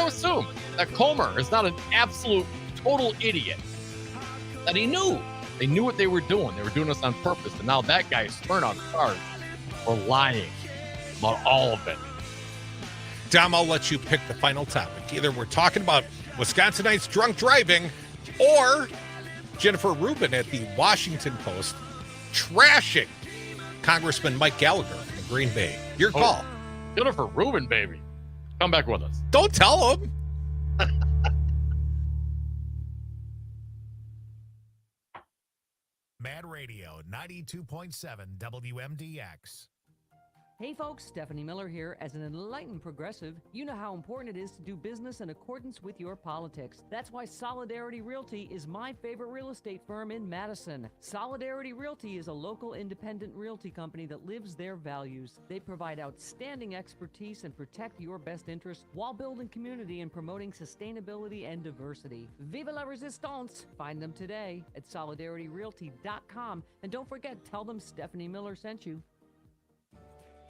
Speaker 4: assume that Comer is not an absolute total idiot, that he knew. They knew what they were doing. They were doing this on purpose. And now that guy is turned on charge for lying about all of it.
Speaker 3: Dom, I'll let you pick the final topic. Either we're talking about Wisconsinites drunk driving or Jennifer Rubin at the Washington Post trashing Congressman Mike Gallagher from Green Bay. Your call.
Speaker 4: Jennifer Rubin, baby. Come back with us.
Speaker 3: Don't tell him.
Speaker 19: Mad Radio 92.7 WMDX.
Speaker 2: Hey folks, Stephanie Miller here. As an enlightened progressive, you know how important it is to do business in accordance with your politics. That's why Solidarity Realty is my favorite real estate firm in Madison. Solidarity Realty is a local independent realty company that lives their values. They provide outstanding expertise and protect your best interests while building community and promoting sustainability and diversity. Vive la resistance! Find them today at solidarityrealty.com. And don't forget, tell them Stephanie Miller sent you.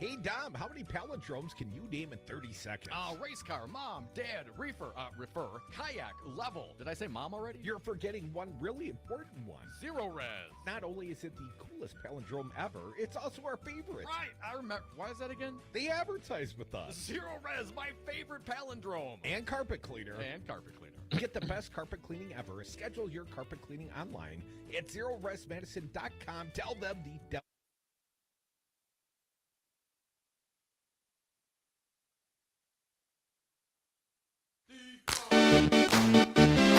Speaker 3: Hey, Dom, how many palindromes can you name in 30 seconds?
Speaker 4: Race car, mom, dad, reefer, kayak, level. Did I say mom already?
Speaker 3: You're forgetting one really important one.
Speaker 4: Zero res.
Speaker 3: Not only is it the coolest palindrome ever, it's also our favorite.
Speaker 4: Right, I remember. Why is that again?
Speaker 3: They advertise with us.
Speaker 4: Zero res, my favorite palindrome.
Speaker 3: And carpet cleaner. Get the best carpet cleaning ever. Schedule your carpet cleaning online at zeroresmedicine.com. Tell them the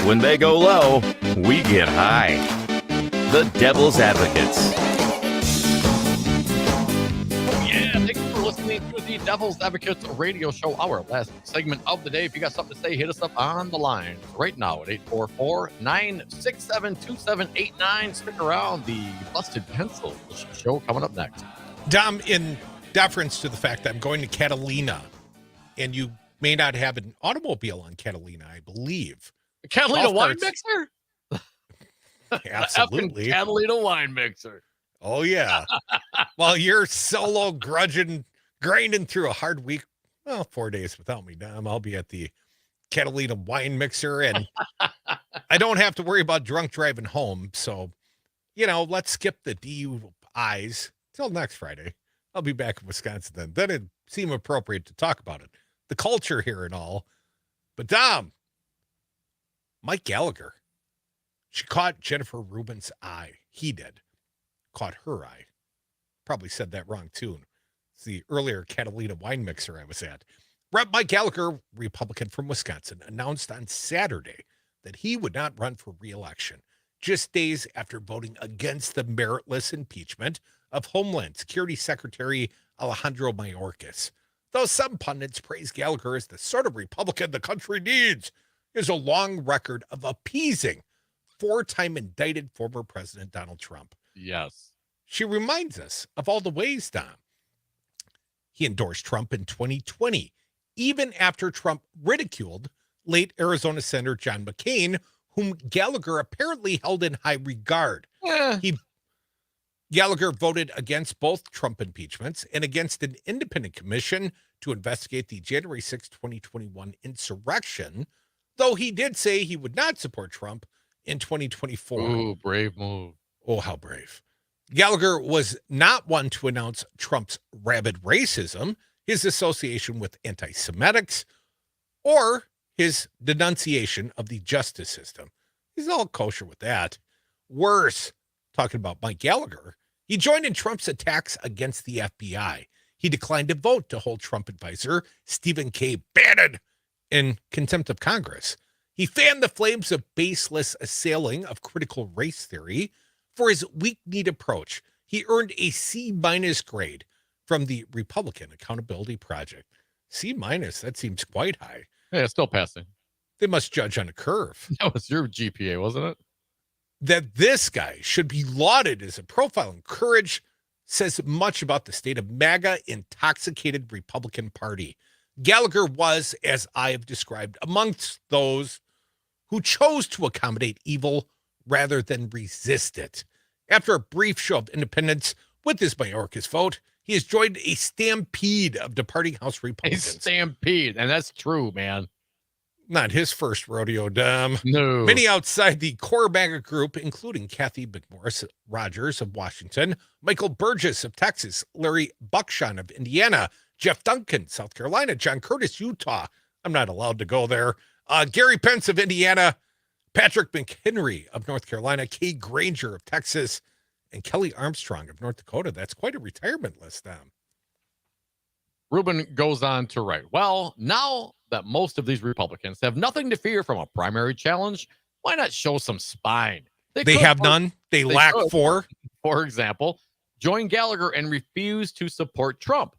Speaker 13: When they go low, we get high. The Devil's Advocates.
Speaker 4: Yeah, thank you for listening to the Devil's Advocates radio show, our last segment of the day. If you got something to say, hit us up on the line right now at 844-967-2789. Stick around. The Busted Pencil show coming up next.
Speaker 3: Dom, in deference to the fact that I'm going to Catalina, and you may not have an automobile on Catalina, I believe.
Speaker 4: Catalina wine mixer?
Speaker 3: Absolutely.
Speaker 4: Catalina wine mixer.
Speaker 3: Oh, yeah. While you're solo grinding through a hard week, 4 days without me, Dom, I'll be at the Catalina wine mixer, and I don't have to worry about drunk driving home. So, let's skip the DUIs till next Friday. I'll be back in Wisconsin then. Then it'd seem appropriate to talk about it. The culture here and all. But, Dom, Mike Gallagher, she caught Jennifer Rubin's eye. He did. Caught her eye. Probably said that wrong, too. It's the earlier Catalina wine mixer I was at. Rep. Mike Gallagher, Republican from Wisconsin, announced on Saturday that he would not run for re-election, just days after voting against the meritless impeachment of Homeland Security Secretary Alejandro Mayorkas. Though some pundits praise Gallagher as the sort of Republican the country needs, is a long record of appeasing four-time indicted former President Donald Trump.
Speaker 4: Yes.
Speaker 3: She reminds us of all the ways, Dom. He endorsed Trump in 2020, even after Trump ridiculed late Arizona Senator John McCain, whom Gallagher apparently held in high regard. Gallagher voted against both Trump impeachments and against an independent commission to investigate the January 6, 2021 insurrection, though he did say he would not support Trump in 2024.
Speaker 4: Ooh, brave move.
Speaker 3: Oh, how brave. Gallagher was not one to announce Trump's rabid racism, his association with anti-Semitics, or his denunciation of the justice system. He's all kosher with that. Worse, talking about Mike Gallagher, he joined in Trump's attacks against the FBI. He declined to vote to hold Trump advisor Stephen K. Bannon in contempt of Congress. He fanned the flames of baseless assailing of critical race theory. For his weak-kneed approach, he earned a C- grade from the Republican Accountability Project. C-, that seems quite high.
Speaker 4: Yeah, still passing.
Speaker 3: They must judge on a curve.
Speaker 4: That was your GPA, wasn't it?
Speaker 3: That this guy should be lauded as a profile in courage says much about the state of MAGA intoxicated Republican Party. Gallagher was, as I have described, amongst those who chose to accommodate evil rather than resist it. After a brief show of independence with his Mayorkas vote, he has joined a stampede of departing House Republicans.
Speaker 4: A stampede, and that's true, man.
Speaker 3: Not his first rodeo, Dom.
Speaker 4: No.
Speaker 3: Many outside the core MAGA group, including Kathy McMorris Rogers of Washington, Michael Burgess of Texas, Larry Buckshine of Indiana, Jeff Duncan, South Carolina, John Curtis, Utah. I'm not allowed to go there. Gary Pence of Indiana, Patrick McHenry of North Carolina, Kay Granger of Texas, and Kelly Armstrong of North Dakota. That's quite a retirement list, Dom.
Speaker 4: Rubin goes on to write, well, now that most of these Republicans have nothing to fear from a primary challenge, why not show some spine?
Speaker 3: They have none. They lack four.
Speaker 4: For example, join Gallagher and refuse to support Trump.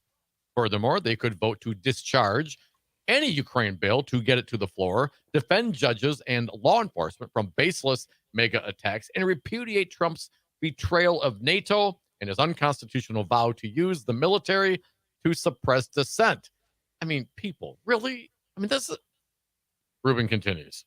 Speaker 4: Furthermore, they could vote to discharge any Ukraine bill to get it to the floor, defend judges and law enforcement from baseless mega attacks, and repudiate Trump's betrayal of NATO and his unconstitutional vow to use the military to suppress dissent. I mean, people, really? I mean, this is... Rubin continues.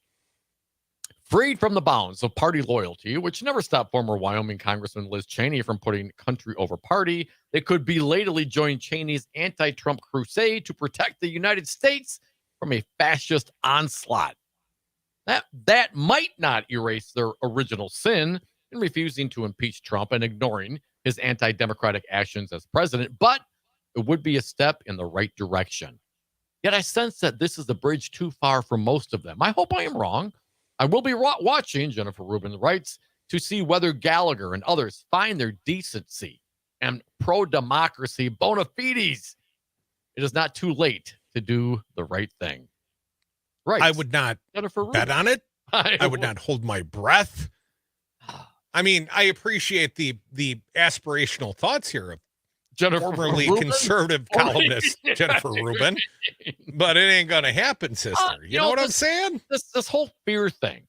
Speaker 4: freed from the bounds of party loyalty, which never stopped former Wyoming Congressman Liz Cheney from putting country over party, they could belatedly join Cheney's anti-Trump crusade to protect the United States from a fascist onslaught. That might not erase their original sin in refusing to impeach Trump and ignoring his anti-democratic actions as president, but it would be a step in the right direction. Yet I sense that this is a bridge too far for most of them. I hope I am wrong. I will be watching, Jennifer Rubin writes, to see whether Gallagher and others find their decency and pro-democracy bona fides. It is not too late to do the right thing. Right.
Speaker 3: I would not
Speaker 4: Jennifer
Speaker 3: bet
Speaker 4: Rubin.
Speaker 3: on it. I would not hold my breath. I mean, I appreciate the aspirational thoughts here of
Speaker 4: Jennifer
Speaker 3: formerly
Speaker 4: Rubin?
Speaker 3: conservative columnist Jennifer Rubin, but it ain't going to happen, sister. You know what I'm saying?
Speaker 4: This whole fear thing,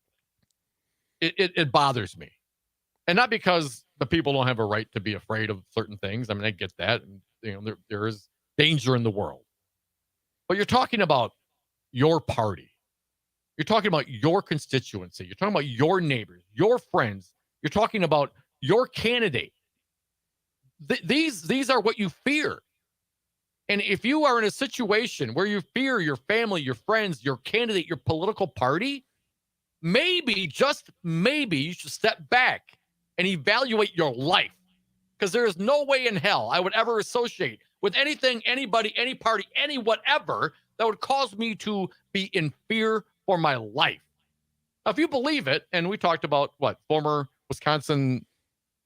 Speaker 4: it bothers me. And not because the people don't have a right to be afraid of certain things. I mean, I get that. And, you know, there is danger in the world. But you're talking about your party. You're talking about your constituency. You're talking about your neighbors, your friends. You're talking about your candidate. These are what you fear. And if you are in a situation where you fear your family, your friends, your candidate, your political party, maybe, just maybe, you should step back and evaluate your life. Because there is no way in hell I would ever associate with anything, anybody, any party, any whatever that would cause me to be in fear for my life. Now, if you believe it, and we talked about former Wisconsin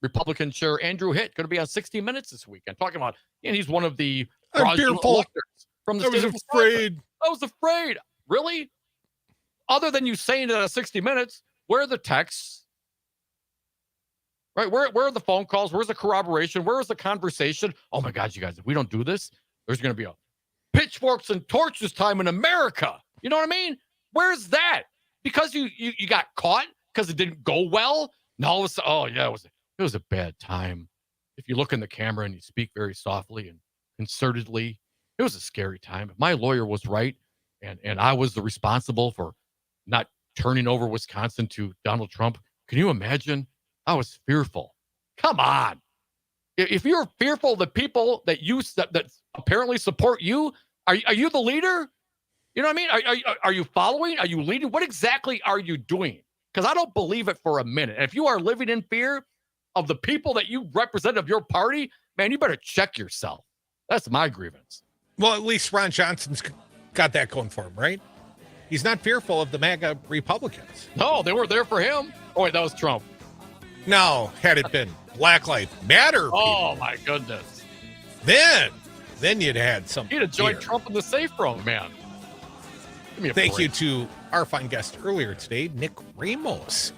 Speaker 4: Republican Chair Andrew Hitt going to be on 60 Minutes this weekend, talking about, and he's one of the fraudulent electors from the state of Wisconsin. I was afraid. Really? Other than you saying it on 60 Minutes, where are the texts? Right? Where are the phone calls? Where's the corroboration? Where is the conversation? Oh my God, you guys, if we don't do this, there's going to be a pitchforks and torches time in America. You know what I mean? Where's that? Because you got caught because it didn't go well. No, it was a bad time. If you look in the camera and you speak very softly and concertedly, it was a scary time. My lawyer was right, and I was the responsible for not turning over Wisconsin to Donald Trump. Can you imagine? I was fearful. Come on. If you're fearful of the people that apparently support you, are you the leader? You know what I mean? Are you following? Are you leading? What exactly are you doing? Because I don't believe it for a minute. And if you are living in fear of the people that you represent of your party, man, you better check yourself. That's my grievance.
Speaker 3: Well, at least Ron Johnson's got that going for him, right? He's not fearful of the MAGA Republicans.
Speaker 4: No, they were there for him. Oh, wait, that was Trump.
Speaker 3: No, had it been Black Lives Matter people,
Speaker 4: oh, my goodness.
Speaker 3: then you'd had some.
Speaker 4: He'd have joined Trump in the safe room, man. Give me a
Speaker 3: Thank
Speaker 4: break.
Speaker 3: you to our fine guest earlier today, Nick Ramos.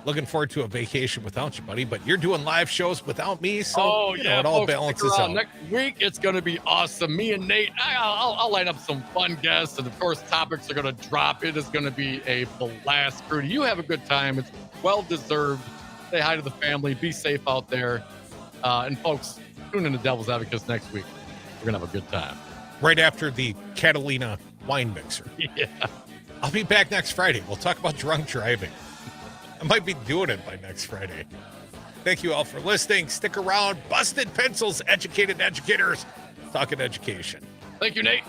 Speaker 3: Looking forward to a vacation without you, buddy, but you're doing live shows without me, so it all
Speaker 4: folks,
Speaker 3: balances
Speaker 4: stick around.
Speaker 3: out.
Speaker 4: Next week, it's going to be awesome. Me and Nate, I'll line up some fun guests, and of course, topics are going to drop. It is going to be a blast. Crute, you have a good time. It's well-deserved. Say hi to the family. Be safe out there. And folks, tune in to Devil's Advocates next week. We're going to have a good time.
Speaker 3: Right after the Catalina wine mixer.
Speaker 4: Yeah.
Speaker 3: I'll be back next Friday. We'll talk about drunk driving. I might be doing it by next Friday. Thank you all for listening. Stick around. Busted Pencils, educated educators, talking education.
Speaker 4: Thank you, Nate.